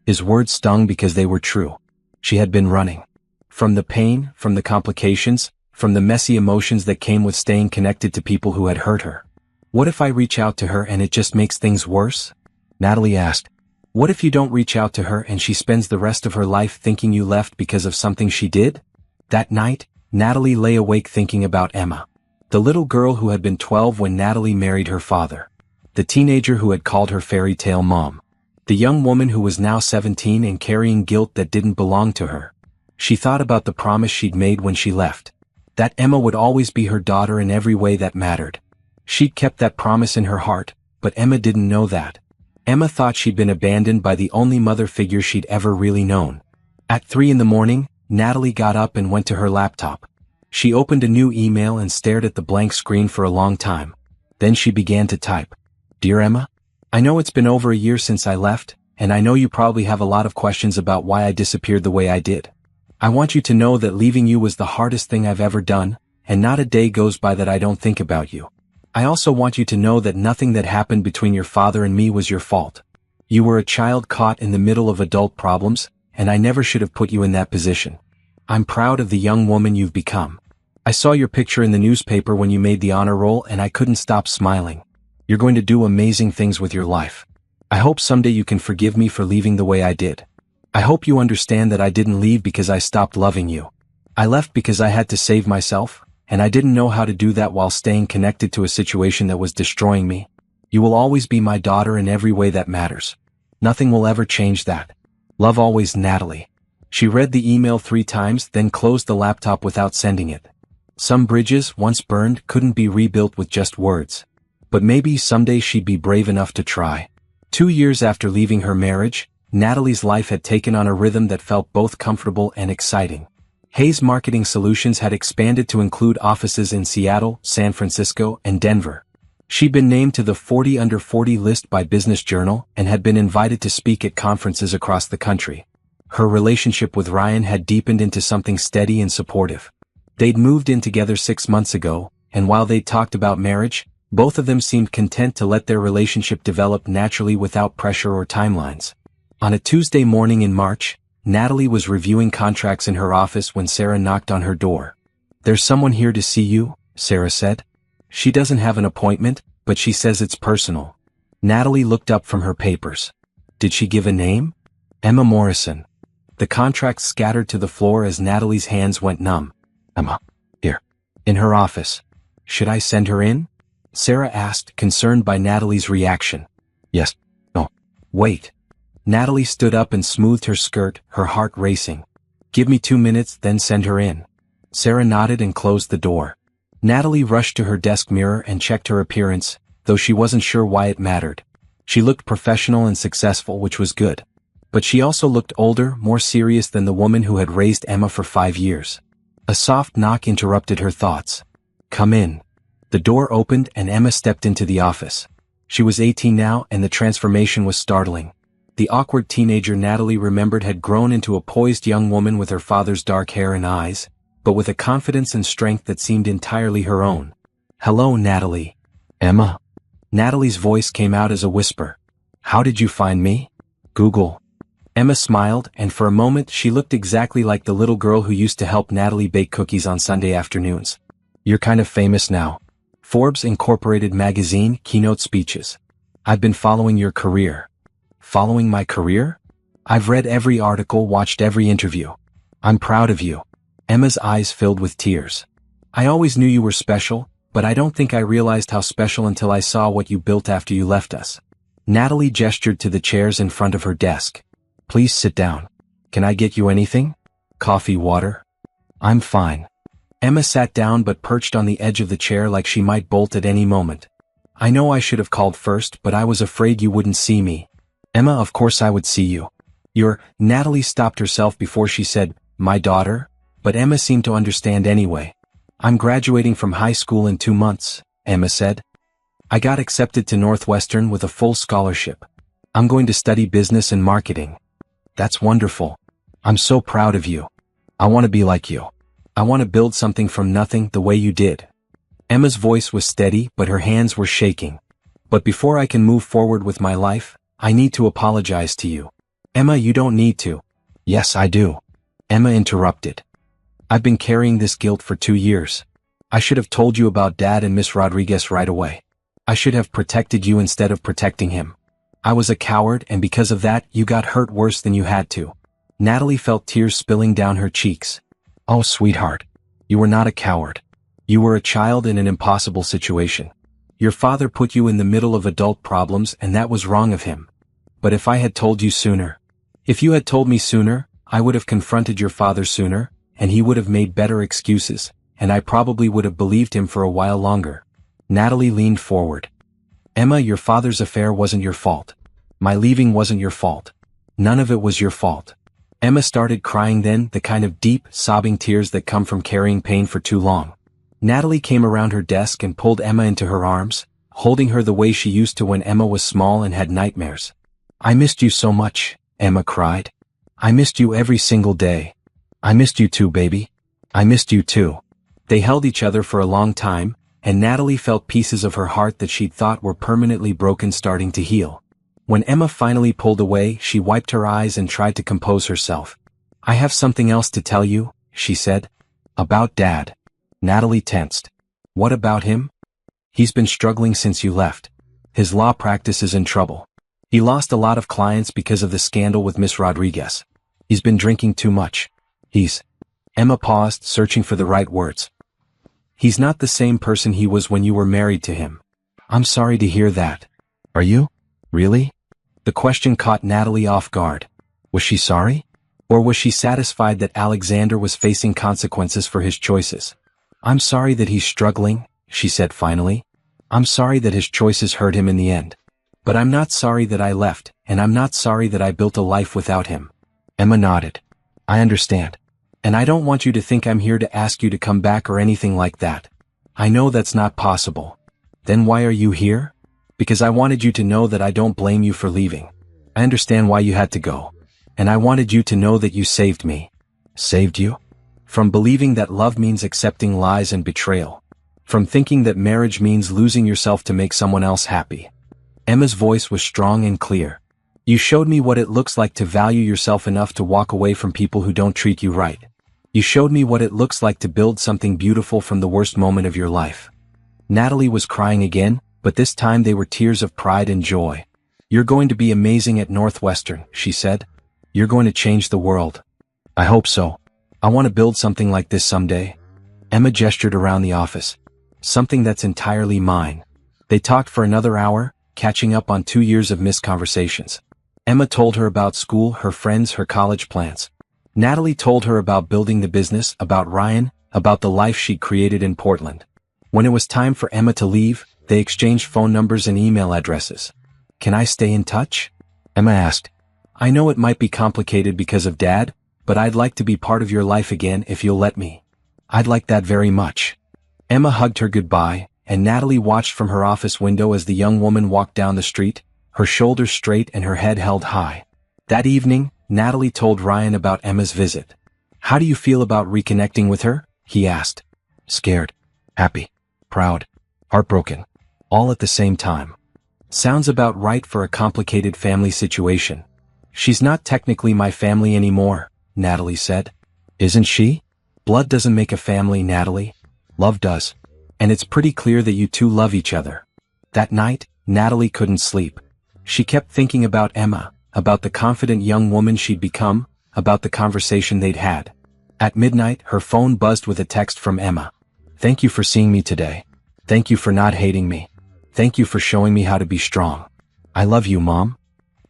His words stung because they were true. She had been running. From the pain, from the complications, from the messy emotions that came with staying connected to people who had hurt her. What if I reach out to her and it just makes things worse? Natalie asked. What if you don't reach out to her and she spends the rest of her life thinking you left because of something she did? That night, Natalie lay awake thinking about Emma. The little girl who had been 12 when Natalie married her father. The teenager who had called her fairy tale mom. The young woman who was now 17 and carrying guilt that didn't belong to her. She thought about the promise she'd made when she left. That Emma would always be her daughter in every way that mattered. She'd kept that promise in her heart, but Emma didn't know that. Emma thought she'd been abandoned by the only mother figure she'd ever really known. At 3 a.m, Natalie got up and went to her laptop. She opened a new email and stared at the blank screen for a long time. Then she began to type. Dear Emma, I know it's been over a year since I left, and I know you probably have a lot of questions about why I disappeared the way I did. I want you to know that leaving you was the hardest thing I've ever done, and not a day goes by that I don't think about you. I also want you to know that nothing that happened between your father and me was your fault. You were a child caught in the middle of adult problems, and I never should have put you in that position. I'm proud of the young woman you've become. I saw your picture in the newspaper when you made the honor roll and I couldn't stop smiling. You're going to do amazing things with your life. I hope someday you can forgive me for leaving the way I did. I hope you understand that I didn't leave because I stopped loving you. I left because I had to save myself, and I didn't know how to do that while staying connected to a situation that was destroying me. You will always be my daughter in every way that matters. Nothing will ever change that. Love always, Natalie. She read the email 3 times, then closed the laptop without sending it. Some bridges, once burned, couldn't be rebuilt with just words. But maybe someday she'd be brave enough to try. 2 years after leaving her marriage, Natalie's life had taken on a rhythm that felt both comfortable and exciting. Hayes Marketing Solutions had expanded to include offices in Seattle, San Francisco, and Denver. She'd been named to the 40 Under 40 list by Business Journal and had been invited to speak at conferences across the country. Her relationship with Ryan had deepened into something steady and supportive. They'd moved in together 6 months ago, and while they'd talked about marriage, both of them seemed content to let their relationship develop naturally without pressure or timelines. On a Tuesday morning in March, Natalie was reviewing contracts in her office when Sarah knocked on her door. There's someone here to see you, Sarah said. She doesn't have an appointment, but she says it's personal. Natalie looked up from her papers. Did she give a name? Emma Morrison. The contracts scattered to the floor as Natalie's hands went numb. Emma. Here. In her office. Should I send her in? Sarah asked, concerned by Natalie's reaction. Yes. No. Wait. Natalie stood up and smoothed her skirt, her heart racing. Give me 2 minutes, then send her in. Sarah nodded and closed the door. Natalie rushed to her desk mirror and checked her appearance, though she wasn't sure why it mattered. She looked professional and successful, which was good. But she also looked older, more serious than the woman who had raised Emma for 5 years. A soft knock interrupted her thoughts. Come in. The door opened and Emma stepped into the office. She was 18 now and the transformation was startling. The awkward teenager Natalie remembered had grown into a poised young woman with her father's dark hair and eyes, but with a confidence and strength that seemed entirely her own. Hello, Natalie. Emma. Natalie's voice came out as a whisper. How did you find me? Google. Emma smiled, and for a moment she looked exactly like the little girl who used to help Natalie bake cookies on Sunday afternoons. You're kind of famous now. Forbes Incorporated magazine, keynote speeches. I've been following your career. Following my career? I've read every article, watched every interview. I'm proud of you. Emma's eyes filled with tears. I always knew you were special, but I don't think I realized how special until I saw what you built after you left us. Natalie gestured to the chairs in front of her desk. Please sit down. Can I get you anything? Coffee, water? I'm fine. Emma sat down but perched on the edge of the chair like she might bolt at any moment. I know I should have called first, but I was afraid you wouldn't see me. Emma, of course I would see you. Natalie stopped herself before she said, my daughter? But Emma seemed to understand anyway. I'm graduating from high school in 2 months, Emma said. I got accepted to Northwestern with a full scholarship. I'm going to study business and marketing. That's wonderful. I'm so proud of you. I want to be like you. I want to build something from nothing the way you did. Emma's voice was steady, but her hands were shaking. But before I can move forward with my life, I need to apologize to you. Emma, you don't need to. Yes, I do. Emma interrupted. I've been carrying this guilt for 2 years. I should have told you about Dad and Miss Rodriguez right away. I should have protected you instead of protecting him. I was a coward, and because of that, you got hurt worse than you had to. Natalie felt tears spilling down her cheeks. Oh, sweetheart. You were not a coward. You were a child in an impossible situation. Your father put you in the middle of adult problems, and that was wrong of him. But if I had told you sooner, if you had told me sooner, I would have confronted your father sooner, and he would have made better excuses, and I probably would have believed him for a while longer. Natalie leaned forward. Emma, your father's affair wasn't your fault. My leaving wasn't your fault. None of it was your fault. Emma started crying then, the kind of deep, sobbing tears that come from carrying pain for too long. Natalie came around her desk and pulled Emma into her arms, holding her the way she used to when Emma was small and had nightmares. I missed you so much, Emma cried. I missed you every single day. I missed you too, baby. I missed you too. They held each other for a long time, and Natalie felt pieces of her heart that she'd thought were permanently broken starting to heal. When Emma finally pulled away, she wiped her eyes and tried to compose herself. I have something else to tell you, she said. About Dad. Natalie tensed. What about him? He's been struggling since you left. His law practice is in trouble. He lost a lot of clients because of the scandal with Miss Rodriguez. He's been drinking too much. Emma paused, searching for the right words. He's not the same person he was when you were married to him. I'm sorry to hear that. Are you? Really? The question caught Natalie off guard. Was she sorry? Or was she satisfied that Alexander was facing consequences for his choices? I'm sorry that he's struggling, she said finally. I'm sorry that his choices hurt him in the end. But I'm not sorry that I left, and I'm not sorry that I built a life without him. Emma nodded. I understand. And I don't want you to think I'm here to ask you to come back or anything like that. I know that's not possible. Then why are you here? Because I wanted you to know that I don't blame you for leaving. I understand why you had to go. And I wanted you to know that you saved me. Saved you? From believing that love means accepting lies and betrayal. From thinking that marriage means losing yourself to make someone else happy. Emma's voice was strong and clear. You showed me what it looks like to value yourself enough to walk away from people who don't treat you right. You showed me what it looks like to build something beautiful from the worst moment of your life. Natalie was crying again, but this time they were tears of pride and joy. You're going to be amazing at Northwestern, she said. You're going to change the world. I hope so. I want to build something like this someday. Emma gestured around the office. Something that's entirely mine. They talked for another hour, catching up on 2 years of missed conversations. Emma told her about school, her friends, her college plans. Natalie told her about building the business, about Ryan, about the life she'd created in Portland. When it was time for Emma to leave, they exchanged phone numbers and email addresses. "Can I stay in touch?" Emma asked. "I know it might be complicated because of Dad, but I'd like to be part of your life again if you'll let me." "I'd like that very much." Emma hugged her goodbye, and Natalie watched from her office window as the young woman walked down the street, her shoulders straight and her head held high. That evening, Natalie told Ryan about Emma's visit. "How do you feel about reconnecting with her?" he asked. "Scared, happy, proud, heartbroken, all at the same time." "Sounds about right for a complicated family situation." "She's not technically my family anymore," Natalie said. "Isn't she? Blood doesn't make a family, Natalie. Love does. And it's pretty clear that you two love each other." That night, Natalie couldn't sleep. She kept thinking about Emma, about the confident young woman she'd become, about the conversation they'd had. At midnight, her phone buzzed with a text from Emma. "Thank you for seeing me today. Thank you for not hating me. Thank you for showing me how to be strong. I love you, Mom."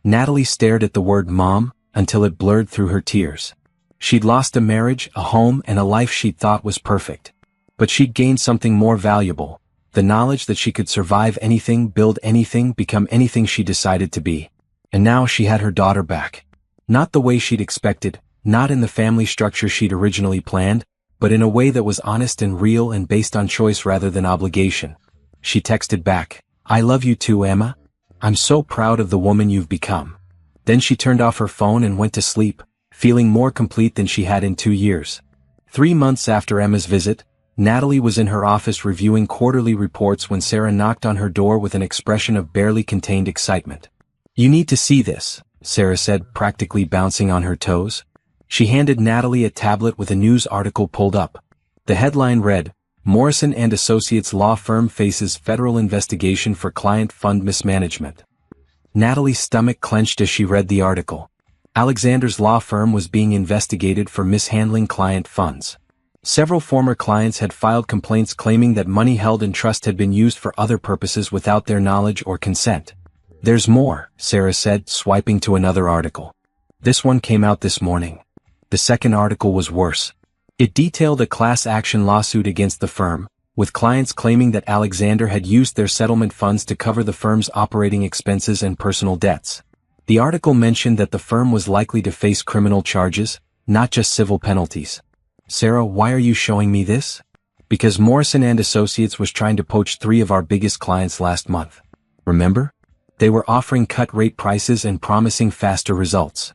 Natalie stared at the word Mom until it blurred through her tears. She'd lost a marriage, a home, and a life she'd thought was perfect. But she'd gained something more valuable, the knowledge that she could survive anything, build anything, become anything she decided to be. And now she had her daughter back. Not the way she'd expected, not in the family structure she'd originally planned, but in a way that was honest and real and based on choice rather than obligation. She texted back, "I love you too, Emma. I'm so proud of the woman you've become." Then she turned off her phone and went to sleep, feeling more complete than she had in 2 years. 3 months after Emma's visit, Natalie was in her office reviewing quarterly reports when Sarah knocked on her door with an expression of barely contained excitement. "You need to see this," Sarah said, practically bouncing on her toes. She handed Natalie a tablet with a news article pulled up. The headline read, "Morrison and Associates Law Firm Faces Federal Investigation for Client Fund Mismanagement." Natalie's stomach clenched as she read the article. Alexander's law firm was being investigated for mishandling client funds. Several former clients had filed complaints claiming that money held in trust had been used for other purposes without their knowledge or consent. "There's more," Sarah said, swiping to another article. "This one came out this morning." The second article was worse. It detailed a class action lawsuit against the firm, with clients claiming that Alexander had used their settlement funds to cover the firm's operating expenses and personal debts. The article mentioned that the firm was likely to face criminal charges, not just civil penalties. "Sarah, why are you showing me this?" "Because Morrison and Associates was trying to poach 3 of our biggest clients last month. Remember? They were offering cut-rate prices and promising faster results."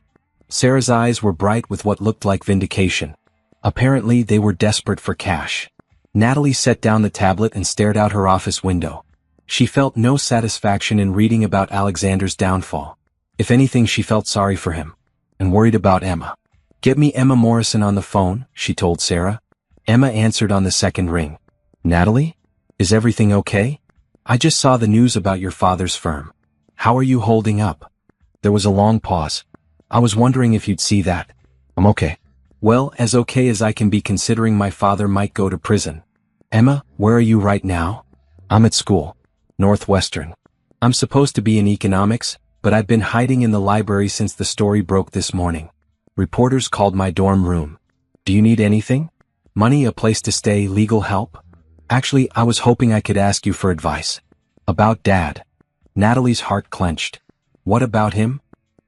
Sarah's eyes were bright with what looked like vindication. Apparently, they were desperate for cash. Natalie set down the tablet and stared out her office window. She felt no satisfaction in reading about Alexander's downfall. If anything, she felt sorry for him, and worried about Emma. "Get me Emma Morrison on the phone," she told Sarah. Emma answered on the second ring. "Natalie? Is everything okay? I just saw the news about your father's firm. How are you holding up?" There was a long pause. "I was wondering if you'd see that." "I'm okay." "Well, as okay as I can be considering my father might go to prison." "Emma, where are you right now?" "I'm at school. Northwestern. I'm supposed to be in economics, but I've been hiding in the library since the story broke this morning. Reporters called my dorm room. Do you need anything? Money, a place to stay, legal help?" "Actually, I was hoping I could ask you for advice." "About Dad." Natalie's heart clenched. "What about him?"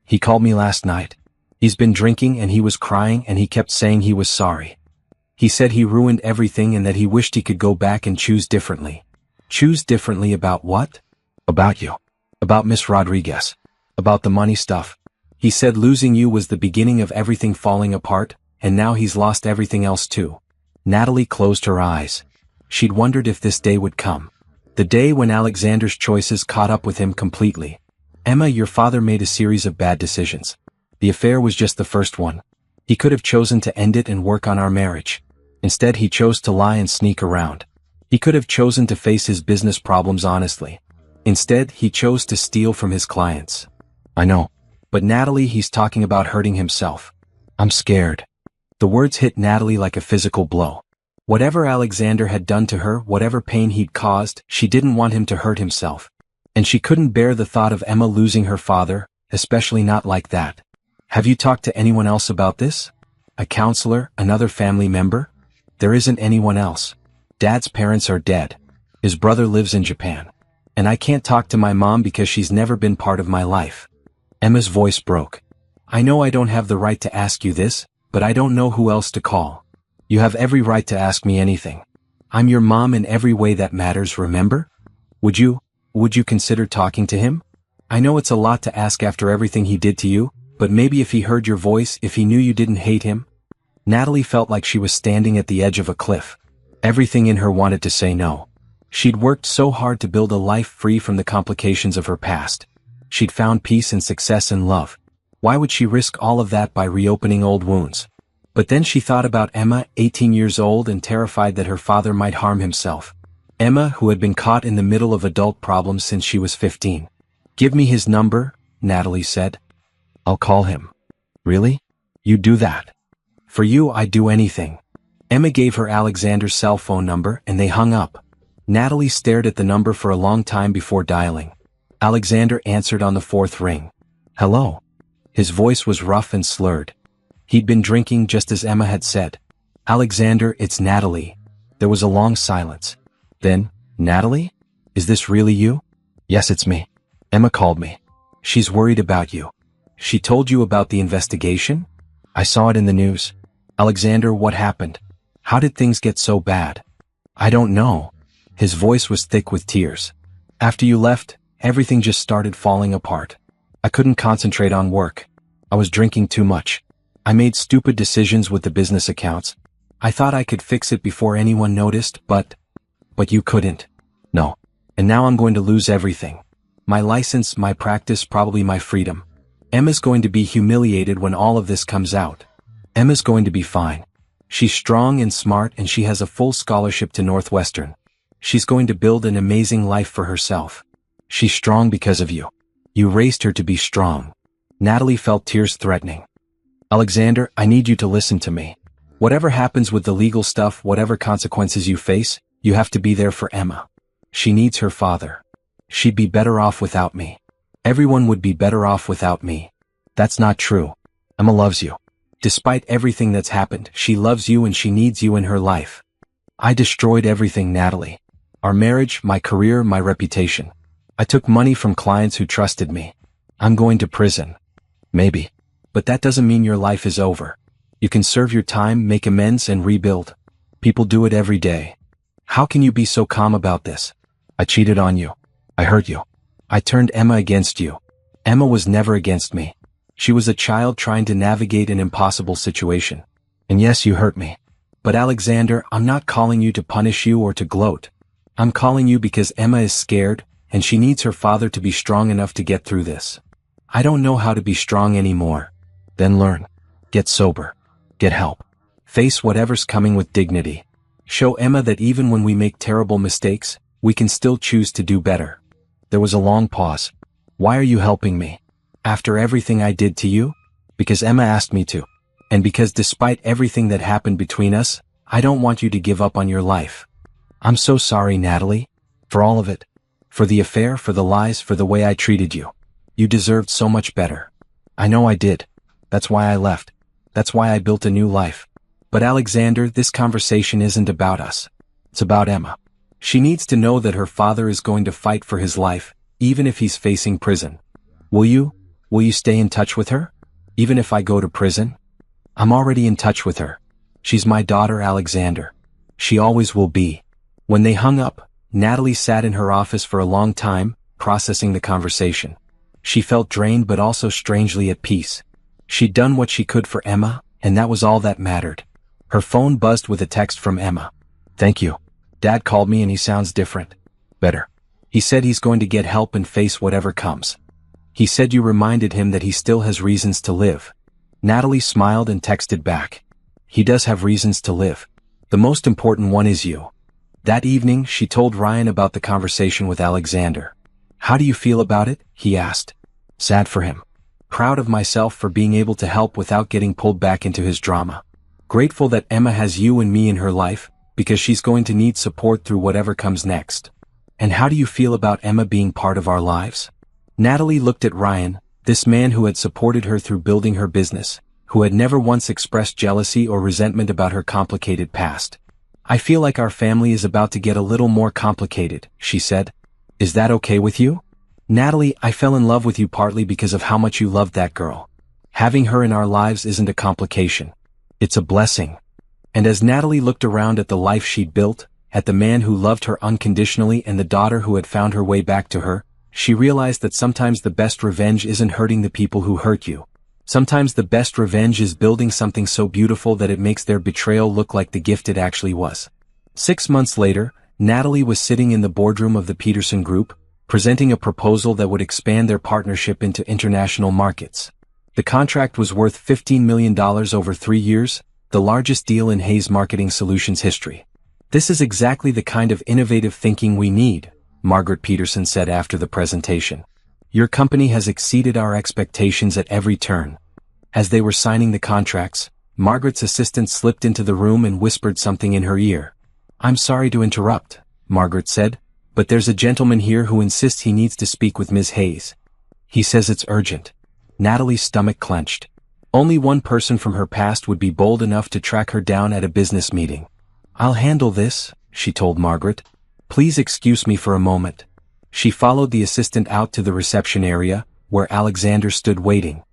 "He called me last night. He's been drinking and he was crying and he kept saying he was sorry. He said he ruined everything and that he wished he could go back and choose differently." "Choose differently about what?" "About you. About Miss Rodriguez. About the money stuff. He said losing you was the beginning of everything falling apart, and now he's lost everything else too." Natalie closed her eyes. She'd wondered if this day would come. The day when Alexander's choices caught up with him completely. "Emma, your father made a series of bad decisions. The affair was just the first one. He could have chosen to end it and work on our marriage. Instead, he chose to lie and sneak around. He could have chosen to face his business problems honestly. Instead, he chose to steal from his clients." "I know. But Natalie, he's talking about hurting himself. I'm scared." The words hit Natalie like a physical blow. Whatever Alexander had done to her, whatever pain he'd caused, she didn't want him to hurt himself. And she couldn't bear the thought of Emma losing her father, especially not like that. Have you talked to anyone else about this? A counselor, another family member? There isn't anyone else. Dad's parents are dead. His brother lives in Japan. And I can't talk to my mom because she's never been part of my life. Emma's voice broke. I know I don't have the right to ask you this, but I don't know who else to call. You have every right to ask me anything. I'm your mom in every way that matters, remember? Would you consider talking to him? I know it's a lot to ask after everything he did to you, but maybe if he heard your voice, if he knew you didn't hate him? Natalie felt like she was standing at the edge of a cliff. Everything in her wanted to say no. She'd worked so hard to build a life free from the complications of her past. She'd found peace and success and love. Why would she risk all of that by reopening old wounds? But then she thought about Emma, 18 years old and terrified that her father might harm himself. Emma, who had been caught in the middle of adult problems since she was 15. Give me his number, Natalie said. I'll call him. Really? You do that? For you, I'd do anything. Emma gave her Alexander's cell phone number and they hung up. Natalie stared at the number for a long time before dialing. Alexander answered on the fourth ring. Hello. His voice was rough and slurred. He'd been drinking just as Emma had said. Alexander, it's Natalie. There was a long silence. Then, Natalie? Is this really you? Yes, it's me. Emma called me. She's worried about you. She told you about the investigation? I saw it in the news. Alexander, what happened? How did things get so bad? I don't know. His voice was thick with tears. After you left, everything just started falling apart. I couldn't concentrate on work. I was drinking too much. I made stupid decisions with the business accounts. I thought I could fix it before anyone noticed, but you couldn't. No. And now I'm going to lose everything. My license, my practice, probably my freedom. Emma's going to be humiliated when all of this comes out. Emma's going to be fine. She's strong and smart and she has a full scholarship to Northwestern. She's going to build an amazing life for herself. She's strong because of you. You raised her to be strong. Natalie felt tears threatening. Alexander, I need you to listen to me. Whatever happens with the legal stuff, whatever consequences you face, you have to be there for Emma. She needs her father. She'd be better off without me. Everyone would be better off without me. That's not true. Emma loves you. Despite everything that's happened, she loves you and she needs you in her life. I destroyed everything, Natalie. Our marriage, my career, my reputation. I took money from clients who trusted me. I'm going to prison. Maybe. But that doesn't mean your life is over. You can serve your time, make amends, and rebuild. People do it every day. How can you be so calm about this? I cheated on you. I hurt you. I turned Emma against you. Emma was never against me. She was a child trying to navigate an impossible situation. And yes, you hurt me. But Alexander, I'm not calling you to punish you or to gloat. I'm calling you because Emma is scared, and she needs her father to be strong enough to get through this. I don't know how to be strong anymore. Then learn. Get sober. Get help. Face whatever's coming with dignity. Show Emma that even when we make terrible mistakes, we can still choose to do better. There was a long pause. Why are you helping me? After everything I did to you? Because Emma asked me to. And because despite everything that happened between us, I don't want you to give up on your life. I'm so sorry, Natalie. For all of it. For the affair, for the lies, for the way I treated you. You deserved so much better. I know I did. That's why I left. That's why I built a new life. But Alexander, this conversation isn't about us. It's about Emma. She needs to know that her father is going to fight for his life, even if he's facing prison. Will you stay in touch with her? Even if I go to prison? I'm already in touch with her. She's my daughter, Alexander. She always will be. When they hung up, Natalie sat in her office for a long time, processing the conversation. She felt drained but also strangely at peace. She'd done what she could for Emma, and that was all that mattered. Her phone buzzed with a text from Emma. Thank you. Dad called me and he sounds different. Better. He said he's going to get help and face whatever comes. He said you reminded him that he still has reasons to live. Natalie smiled and texted back. He does have reasons to live. The most important one is you. That evening, she told Ryan about the conversation with Alexander. How do you feel about it? He asked. Sad for him. Proud of myself for being able to help without getting pulled back into his drama. Grateful that Emma has you and me in her life, because she's going to need support through whatever comes next. And how do you feel about Emma being part of our lives? Natalie looked at Ryan, this man who had supported her through building her business, who had never once expressed jealousy or resentment about her complicated past. I feel like our family is about to get a little more complicated, she said. Is that okay with you? Natalie, I fell in love with you partly because of how much you loved that girl. Having her in our lives isn't a complication. It's a blessing. And as Natalie looked around at the life she'd built, at the man who loved her unconditionally and the daughter who had found her way back to her, she realized that sometimes the best revenge isn't hurting the people who hurt you. Sometimes the best revenge is building something so beautiful that it makes their betrayal look like the gift it actually was. 6 months later, Natalie was sitting in the boardroom of the Peterson Group, presenting a proposal that would expand their partnership into international markets. The contract was worth $15 million over 3 years, the largest deal in Hayes Marketing Solutions history. This is exactly the kind of innovative thinking we need, Margaret Peterson said after the presentation. Your company has exceeded our expectations at every turn. As they were signing the contracts, Margaret's assistant slipped into the room and whispered something in her ear. I'm sorry to interrupt, Margaret said, but there's a gentleman here who insists he needs to speak with Ms. Hayes. He says it's urgent. Natalie's stomach clenched. Only one person from her past would be bold enough to track her down at a business meeting. I'll handle this, she told Margaret. Please excuse me for a moment. She followed the assistant out to the reception area, where Alexander stood waiting.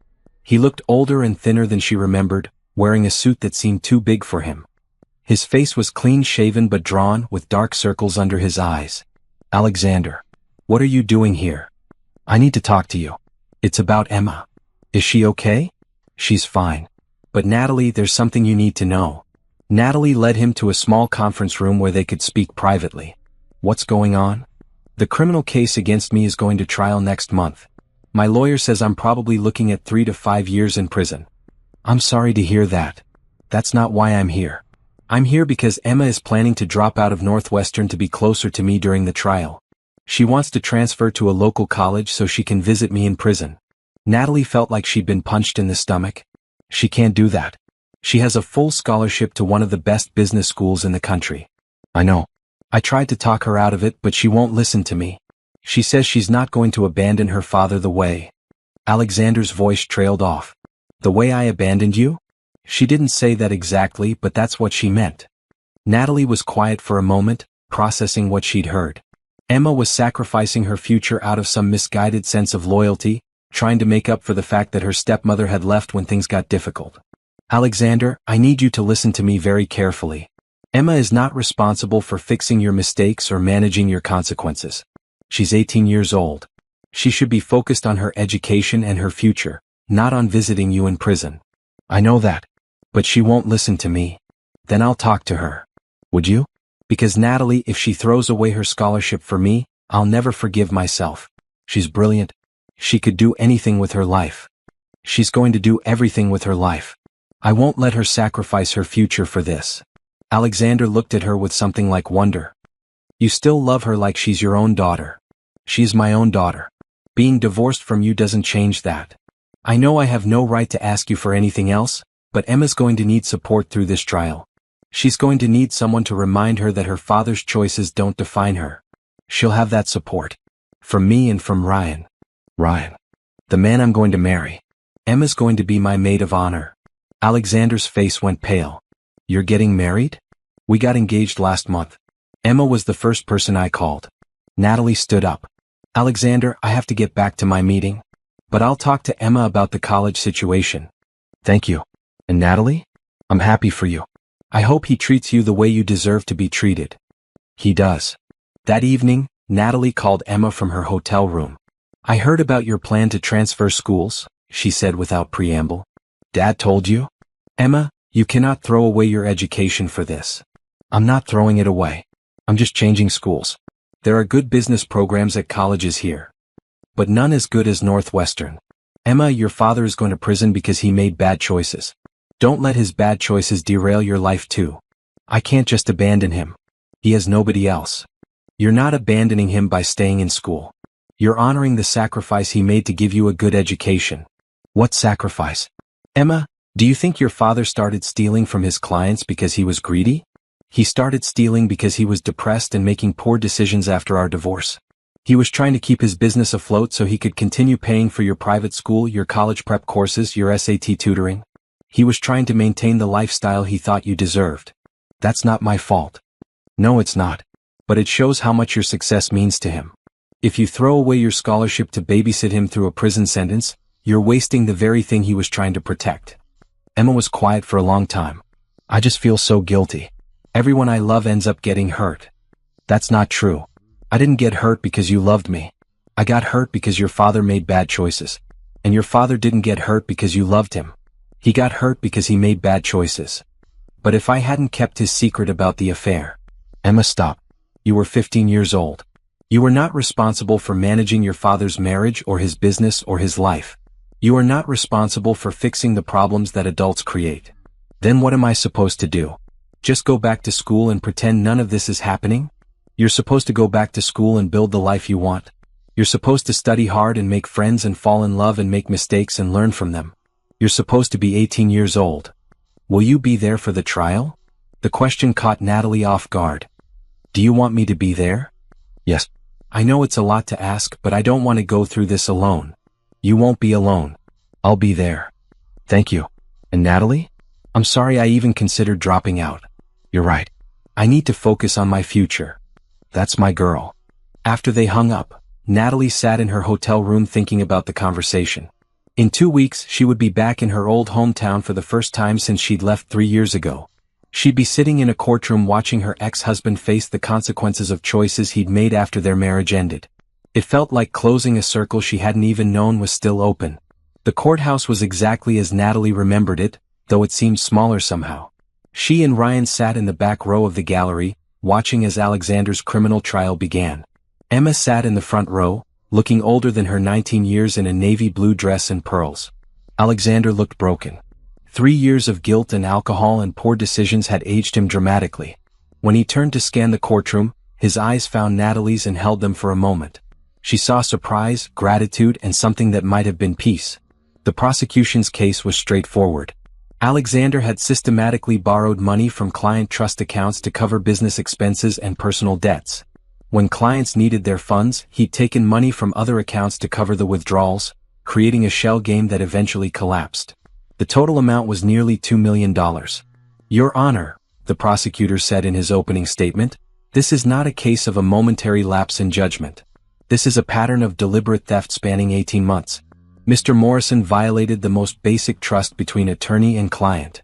He looked older and thinner than she remembered, wearing a suit that seemed too big for him. His face was clean-shaven but drawn, with dark circles under his eyes. Alexander, what are you doing here? I need to talk to you. It's about Emma. Is she okay? She's fine. But Natalie, there's something you need to know. Natalie led him to a small conference room where they could speak privately. What's going on? The criminal case against me is going to trial next month. My lawyer says I'm probably looking at 3 to 5 years in prison. I'm sorry to hear that. That's not why I'm here. I'm here because Emma is planning to drop out of Northwestern to be closer to me during the trial. She wants to transfer to a local college so she can visit me in prison. Natalie felt like she'd been punched in the stomach. She can't do that. She has a full scholarship to one of the best business schools in the country. I know. I tried to talk her out of it, but she won't listen to me. She says she's not going to abandon her father the way. Alexander's voice trailed off. The way I abandoned you? She didn't say that exactly, but that's what she meant. Natalie was quiet for a moment, processing what she'd heard. Emma was sacrificing her future out of some misguided sense of loyalty, trying to make up for the fact that her stepmother had left when things got difficult. Alexander, I need you to listen to me very carefully. Emma is not responsible for fixing your mistakes or managing your consequences. She's 18 years old. She should be focused on her education and her future, not on visiting you in prison. I know that. But she won't listen to me. Then I'll talk to her. Would you? Because Natalie, if she throws away her scholarship for me, I'll never forgive myself. She's brilliant. She could do anything with her life. She's going to do everything with her life. I won't let her sacrifice her future for this. Alexander looked at her with something like wonder. You still love her like she's your own daughter. She's my own daughter. Being divorced from you doesn't change that. I know I have no right to ask you for anything else, but Emma's going to need support through this trial. She's going to need someone to remind her that her father's choices don't define her. She'll have that support. From me and from Ryan. Ryan. The man I'm going to marry. Emma's going to be my maid of honor. Alexander's face went pale. You're getting married? We got engaged last month. Emma was the first person I called. Natalie stood up. Alexander, I have to get back to my meeting. But I'll talk to Emma about the college situation. Thank you. And Natalie? I'm happy for you. I hope he treats you the way you deserve to be treated. He does. That evening, Natalie called Emma from her hotel room. I heard about your plan to transfer schools, she said without preamble. Dad told you? Emma, you cannot throw away your education for this. I'm not throwing it away. I'm just changing schools. There are good business programs at colleges here. But none as good as Northwestern. Emma, your father is going to prison because he made bad choices. Don't let his bad choices derail your life too. I can't just abandon him. He has nobody else. You're not abandoning him by staying in school. You're honoring the sacrifice he made to give you a good education. What sacrifice? Emma, do you think your father started stealing from his clients because he was greedy? He started stealing because he was depressed and making poor decisions after our divorce. He was trying to keep his business afloat so he could continue paying for your private school, your college prep courses, your SAT tutoring. He was trying to maintain the lifestyle he thought you deserved. That's not my fault. No, it's not. But it shows how much your success means to him. If you throw away your scholarship to babysit him through a prison sentence, you're wasting the very thing he was trying to protect. Emma was quiet for a long time. I just feel so guilty. Everyone I love ends up getting hurt. That's not true. I didn't get hurt because you loved me. I got hurt because your father made bad choices. And your father didn't get hurt because you loved him. He got hurt because he made bad choices. But if I hadn't kept his secret about the affair... Emma, stop. You were 15 years old. You were not responsible for managing your father's marriage or his business or his life. You are not responsible for fixing the problems that adults create. Then what am I supposed to do? Just go back to school and pretend none of this is happening? You're supposed to go back to school and build the life you want. You're supposed to study hard and make friends and fall in love and make mistakes and learn from them. You're supposed to be 18 years old. Will you be there for the trial? The question caught Natalie off guard. Do you want me to be there? Yes. I know it's a lot to ask, but I don't want to go through this alone. You won't be alone. I'll be there. Thank you. And Natalie? I'm sorry I even considered dropping out. You're right. I need to focus on my future. That's my girl. After they hung up, Natalie sat in her hotel room thinking about the conversation. In 2 weeks, she would be back in her old hometown for the first time since she'd left 3 years ago. She'd be sitting in a courtroom watching her ex-husband face the consequences of choices he'd made after their marriage ended. It felt like closing a circle she hadn't even known was still open. The courthouse was exactly as Natalie remembered it, though it seemed smaller somehow. She and Ryan sat in the back row of the gallery, watching as Alexander's criminal trial began. Emma sat in the front row, looking older than her 19 years in a navy blue dress and pearls. Alexander looked broken. 3 years of guilt and alcohol and poor decisions had aged him dramatically. When he turned to scan the courtroom, his eyes found Natalie's and held them for a moment. She saw surprise, gratitude, and something that might have been peace. The prosecution's case was straightforward. Alexander had systematically borrowed money from client trust accounts to cover business expenses and personal debts. When clients needed their funds, he'd taken money from other accounts to cover the withdrawals, creating a shell game that eventually collapsed. The total amount was nearly $2 million. Your Honor, the prosecutor said in his opening statement, this is not a case of a momentary lapse in judgment. This is a pattern of deliberate theft spanning 18 months. Mr. Morrison violated the most basic trust between attorney and client.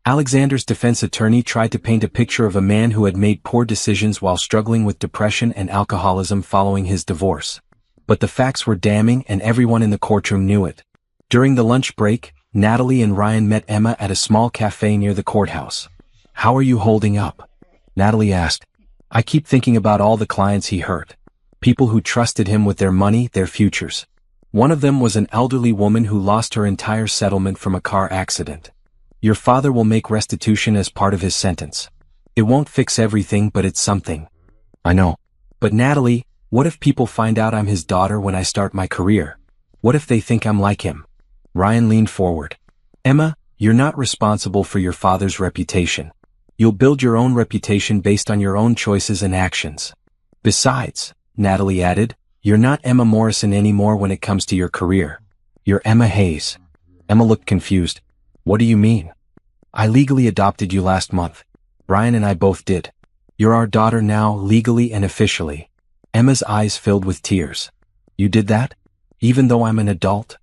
Alexander's defense attorney tried to paint a picture of a man who had made poor decisions while struggling with depression and alcoholism following his divorce. But the facts were damning and everyone in the courtroom knew it. During the lunch break, Natalie and Ryan met Emma at a small cafe near the courthouse. How are you holding up? Natalie asked. I keep thinking about all the clients he hurt. People who trusted him with their money, their futures. One of them was an elderly woman who lost her entire settlement from a car accident. Your father will make restitution as part of his sentence. It won't fix everything, but it's something. I know. But Natalie, what if people find out I'm his daughter when I start my career? What if they think I'm like him? Ryan leaned forward. Emma, you're not responsible for your father's reputation. You'll build your own reputation based on your own choices and actions. Besides, Natalie added, you're not Emma Morrison anymore when it comes to your career. You're Emma Hayes. Emma looked confused. What do you mean? I legally adopted you last month. Ryan and I both did. You're our daughter now, legally and officially. Emma's eyes filled with tears. You did that? Even though I'm an adult?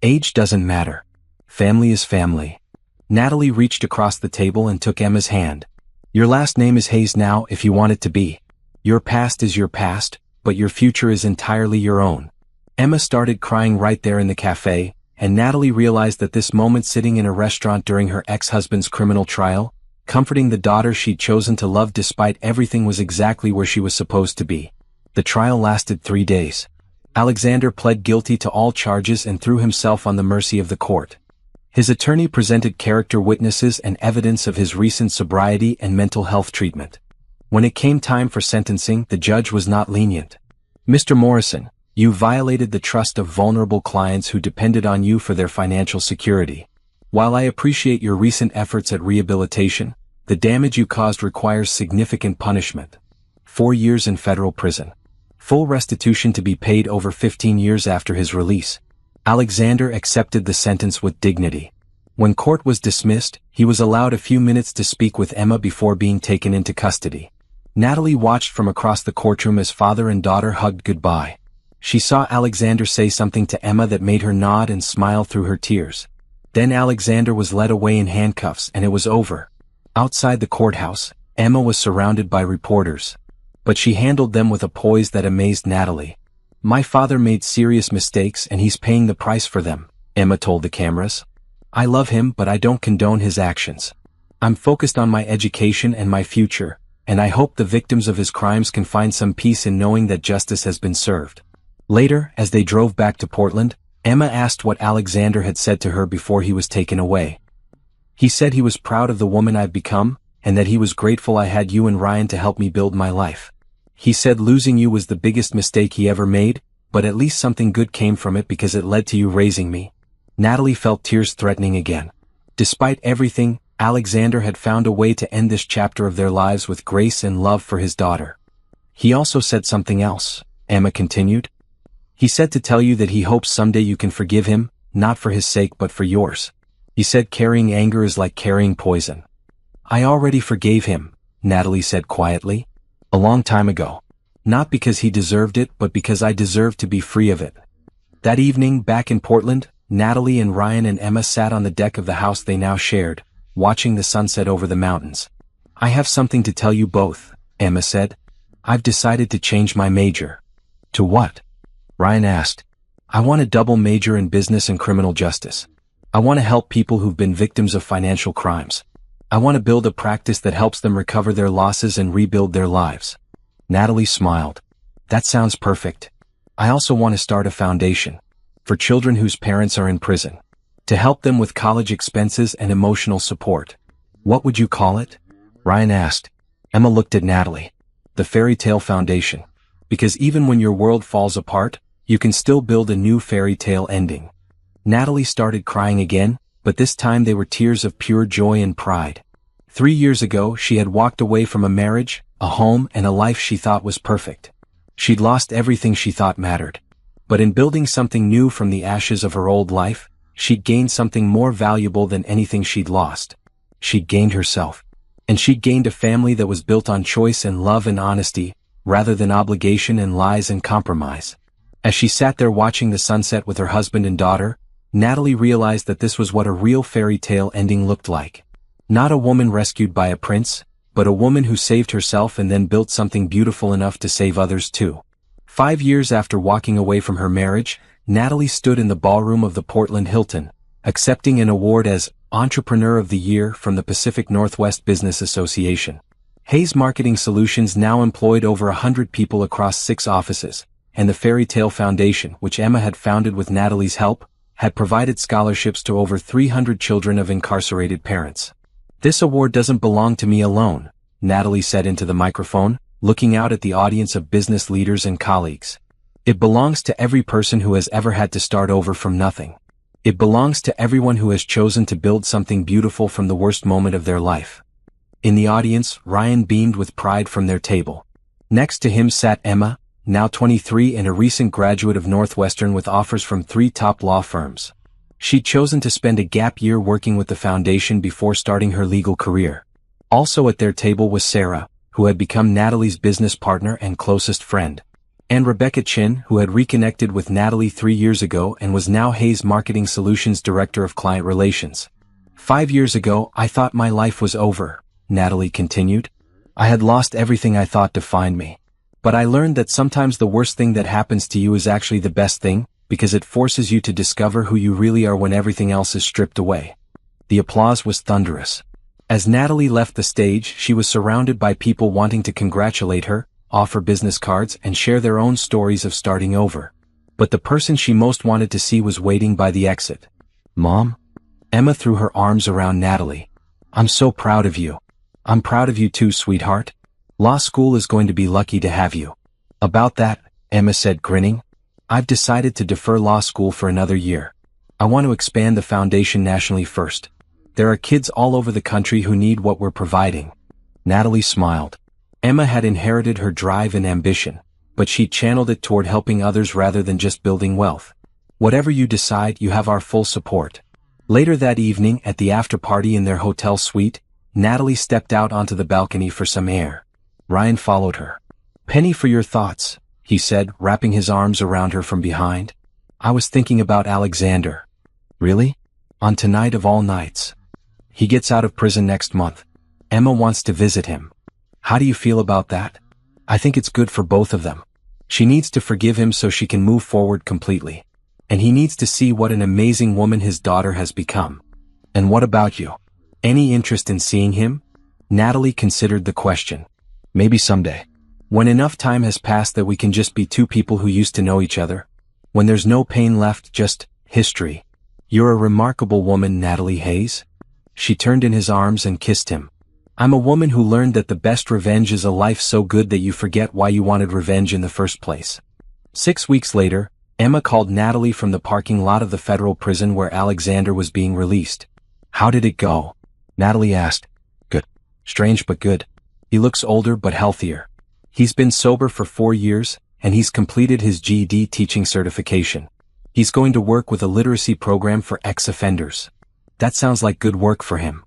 Age doesn't matter. Family is family. Natalie reached across the table and took Emma's hand. Your last name is Hayes now if you want it to be. Your past is your past, but your future is entirely your own. Emma started crying right there in the cafe, and Natalie realized that this moment sitting in a restaurant during her ex-husband's criminal trial, comforting the daughter she'd chosen to love despite everything, was exactly where she was supposed to be. The trial lasted 3 days. Alexander pled guilty to all charges and threw himself on the mercy of the court. His attorney presented character witnesses and evidence of his recent sobriety and mental health treatment. When it came time for sentencing, the judge was not lenient. Mr. Morrison, you violated the trust of vulnerable clients who depended on you for their financial security. While I appreciate your recent efforts at rehabilitation, The damage you caused requires significant punishment. 4 years in federal prison. Full restitution to be paid over 15 years after his release. Alexander accepted the sentence with dignity. When court was dismissed, he was allowed a few minutes to speak with Emma before being taken into custody. Natalie watched from across the courtroom as father and daughter hugged goodbye. She saw Alexander say something to Emma that made her nod and smile through her tears. Then Alexander was led away in handcuffs and it was over. Outside the courthouse, Emma was surrounded by reporters. But she handled them with a poise that amazed Natalie. "My father made serious mistakes and he's paying the price for them," Emma told the cameras. "I love him but I don't condone his actions. I'm focused on my education and my future, and I hope the victims of his crimes can find some peace in knowing that justice has been served." Later, as they drove back to Portland, Emma asked what Alexander had said to her before he was taken away. "He said he was proud of the woman I've become, and that he was grateful I had you and Ryan to help me build my life. He said losing you was the biggest mistake he ever made, but at least something good came from it because it led to you raising me." Natalie felt tears threatening again. Despite everything, Alexander had found a way to end this chapter of their lives with grace and love for his daughter. "He also said something else," Emma continued. "He said to tell you that he hopes someday you can forgive him, not for his sake but for yours. He said carrying anger is like carrying poison." "I already forgave him," Natalie said quietly. "A long time ago. Not because he deserved it but because I deserved to be free of it." That evening, back in Portland, Natalie and Ryan and Emma sat on the deck of the house they now shared, watching the sunset over the mountains. "I have something to tell you both," Emma said. "I've decided to change my major." "To what?" Ryan asked. "I want a double major in business and criminal justice. I want to help people who've been victims of financial crimes. I want to build a practice that helps them recover their losses and rebuild their lives." Natalie smiled. "That sounds perfect. I also want to start a foundation for children whose parents are in prison, to help them with college expenses and emotional support." "What would you call it?" Ryan asked. Emma looked at Natalie. "The Fairy Tale Foundation. Because even when your world falls apart, you can still build a new fairy tale ending." Natalie started crying again, but this time they were tears of pure joy and pride. 3 years ago, she had walked away from a marriage, a home, and a life she thought was perfect. She'd lost everything she thought mattered. But in building something new from the ashes of her old life, she'd gained something more valuable than anything she'd lost. She'd gained herself. And she'd gained a family that was built on choice and love and honesty, rather than obligation and lies and compromise. As she sat there watching the sunset with her husband and daughter, Natalie realized that this was what a real fairy tale ending looked like. Not a woman rescued by a prince, but a woman who saved herself and then built something beautiful enough to save others too. 5 years after walking away from her marriage, Natalie stood in the ballroom of the Portland Hilton, accepting an award as Entrepreneur of the Year from the Pacific Northwest Business Association. Hayes Marketing Solutions now employed over 100 people across 6 offices, and the Fairy Tale Foundation, which Emma had founded with Natalie's help, had provided scholarships to over 300 children of incarcerated parents. "This award doesn't belong to me alone," Natalie said into the microphone, looking out at the audience of business leaders and colleagues. "It belongs to every person who has ever had to start over from nothing. It belongs to everyone who has chosen to build something beautiful from the worst moment of their life." In the audience, Ryan beamed with pride from their table. Next to him sat Emma, now 23 and a recent graduate of Northwestern with offers from 3 top law firms. She'd chosen to spend a gap year working with the foundation before starting her legal career. Also at their table was Sarah, who had become Natalie's business partner and closest friend, and Rebecca Chin, who had reconnected with Natalie 3 years ago and was now Hayes Marketing Solutions Director of Client Relations. "5 years ago, I thought my life was over," Natalie continued. "I had lost everything I thought defined me. But I learned that sometimes the worst thing that happens to you is actually the best thing, because it forces you to discover who you really are when everything else is stripped away." The applause was thunderous. As Natalie left the stage, she was surrounded by people wanting to congratulate her, offer business cards, and share their own stories of starting over. But the person she most wanted to see was waiting by the exit. "Mom?" Emma threw her arms around Natalie. "I'm so proud of you. I'm proud of you too, sweetheart. Law school is going to be lucky to have you." "About that," Emma said, grinning, "I've decided to defer law school for another year. I want to expand the foundation nationally first. There are kids all over the country who need what we're providing. Natalie smiled. Emma had inherited her drive and ambition, but she channeled it toward helping others rather than just building wealth. Whatever you decide, you have our full support. Later that evening, at the after-party in their hotel suite, Natalie stepped out onto the balcony for some air. Ryan followed her. "Penny, for your thoughts," he said, wrapping his arms around her from behind. "I was thinking about Alexander." "Really? On tonight of all nights?" "He gets out of prison next month. Emma wants to visit him. How do you feel about that?" "I think it's good for both of them. She needs to forgive him so she can move forward completely. And he needs to see what an amazing woman his daughter has become." "And what about you? Any interest in seeing him?" Natalie considered the question. "Maybe someday. When enough time has passed that we can just be two people who used to know each other. When there's no pain left, just history." "You're a remarkable woman, Natalie Hayes." She turned in his arms and kissed him. "I'm a woman who learned that the best revenge is a life so good that you forget why you wanted revenge in the first place." 6 weeks later, Emma called Natalie from the parking lot of the federal prison where Alexander was being released. "How did it go?" Natalie asked. "Good. Strange but good. He looks older but healthier. He's been sober for 4 years, and he's completed his GED teaching certification. He's going to work with a literacy program for ex-offenders." "That sounds like good work for him."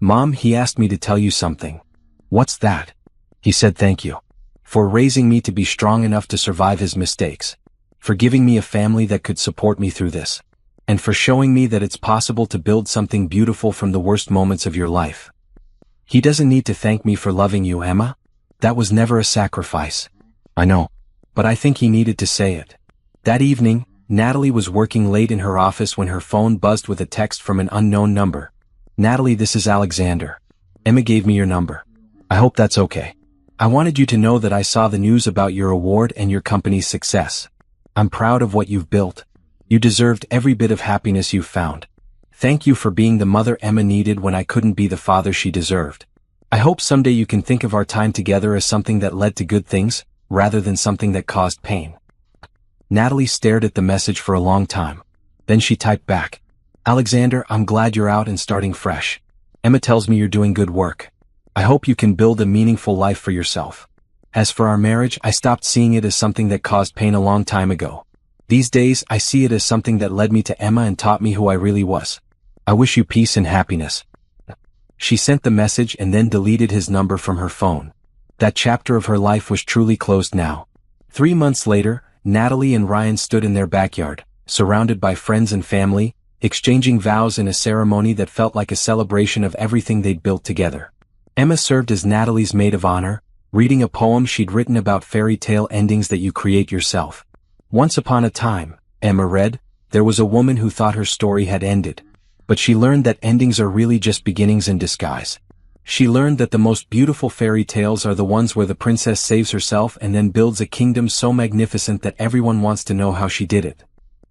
"Mom, he asked me to tell you something." "What's that?" "He said thank you. For raising me to be strong enough to survive his mistakes. For giving me a family that could support me through this. And for showing me that it's possible to build something beautiful from the worst moments of your life." "He doesn't need to thank me for loving you, Emma. That was never a sacrifice." "I know. But I think he needed to say it." That evening, Natalie was working late in her office when her phone buzzed with a text from an unknown number. "Natalie, this is Alexander. Emma gave me your number. I hope that's okay. I wanted you to know that I saw the news about your award and your company's success. I'm proud of what you've built. You deserved every bit of happiness you've found. Thank you for being the mother Emma needed when I couldn't be the father she deserved. I hope someday you can think of our time together as something that led to good things, rather than something that caused pain." Natalie stared at the message for a long time. Then she typed back, "Alexander, I'm glad you're out and starting fresh. Emma tells me you're doing good work. I hope you can build a meaningful life for yourself. As for our marriage, I stopped seeing it as something that caused pain a long time ago. These days, I see it as something that led me to Emma and taught me who I really was. I wish you peace and happiness." She sent the message and then deleted his number from her phone. That chapter of her life was truly closed now. 3 months later, Natalie and Ryan stood in their backyard, surrounded by friends and family, exchanging vows in a ceremony that felt like a celebration of everything they'd built together. Emma served as Natalie's maid of honor, reading a poem she'd written about fairy tale endings that you create yourself. "Once upon a time," Emma read, "there was a woman who thought her story had ended. But she learned that endings are really just beginnings in disguise. She learned that the most beautiful fairy tales are the ones where the princess saves herself and then builds a kingdom so magnificent that everyone wants to know how she did it."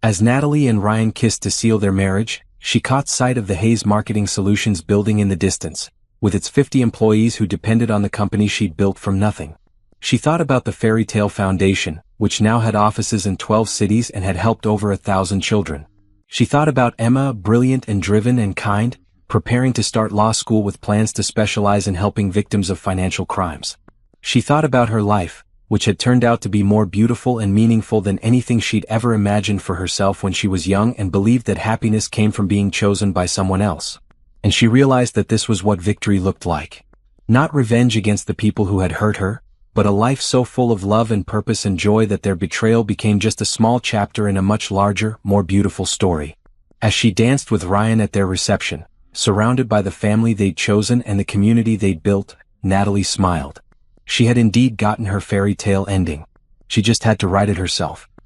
As Natalie and Ryan kissed to seal their marriage, she caught sight of the Hayes Marketing Solutions building in the distance, with its 50 employees who depended on the company she'd built from nothing. She thought about the Fairy Tale Foundation, which now had offices in 12 cities and had helped over 1,000 children. She thought about Emma, brilliant and driven and kind, preparing to start law school with plans to specialize in helping victims of financial crimes. She thought about her life, which had turned out to be more beautiful and meaningful than anything she'd ever imagined for herself when she was young, and believed that happiness came from being chosen by someone else. And she realized that this was what victory looked like. Not revenge against the people who had hurt her, but a life so full of love and purpose and joy that their betrayal became just a small chapter in a much larger, more beautiful story. As she danced with Ryan at their reception, surrounded by the family they'd chosen and the community they'd built, Natalie smiled. She had indeed gotten her fairy tale ending. She just had to write it herself.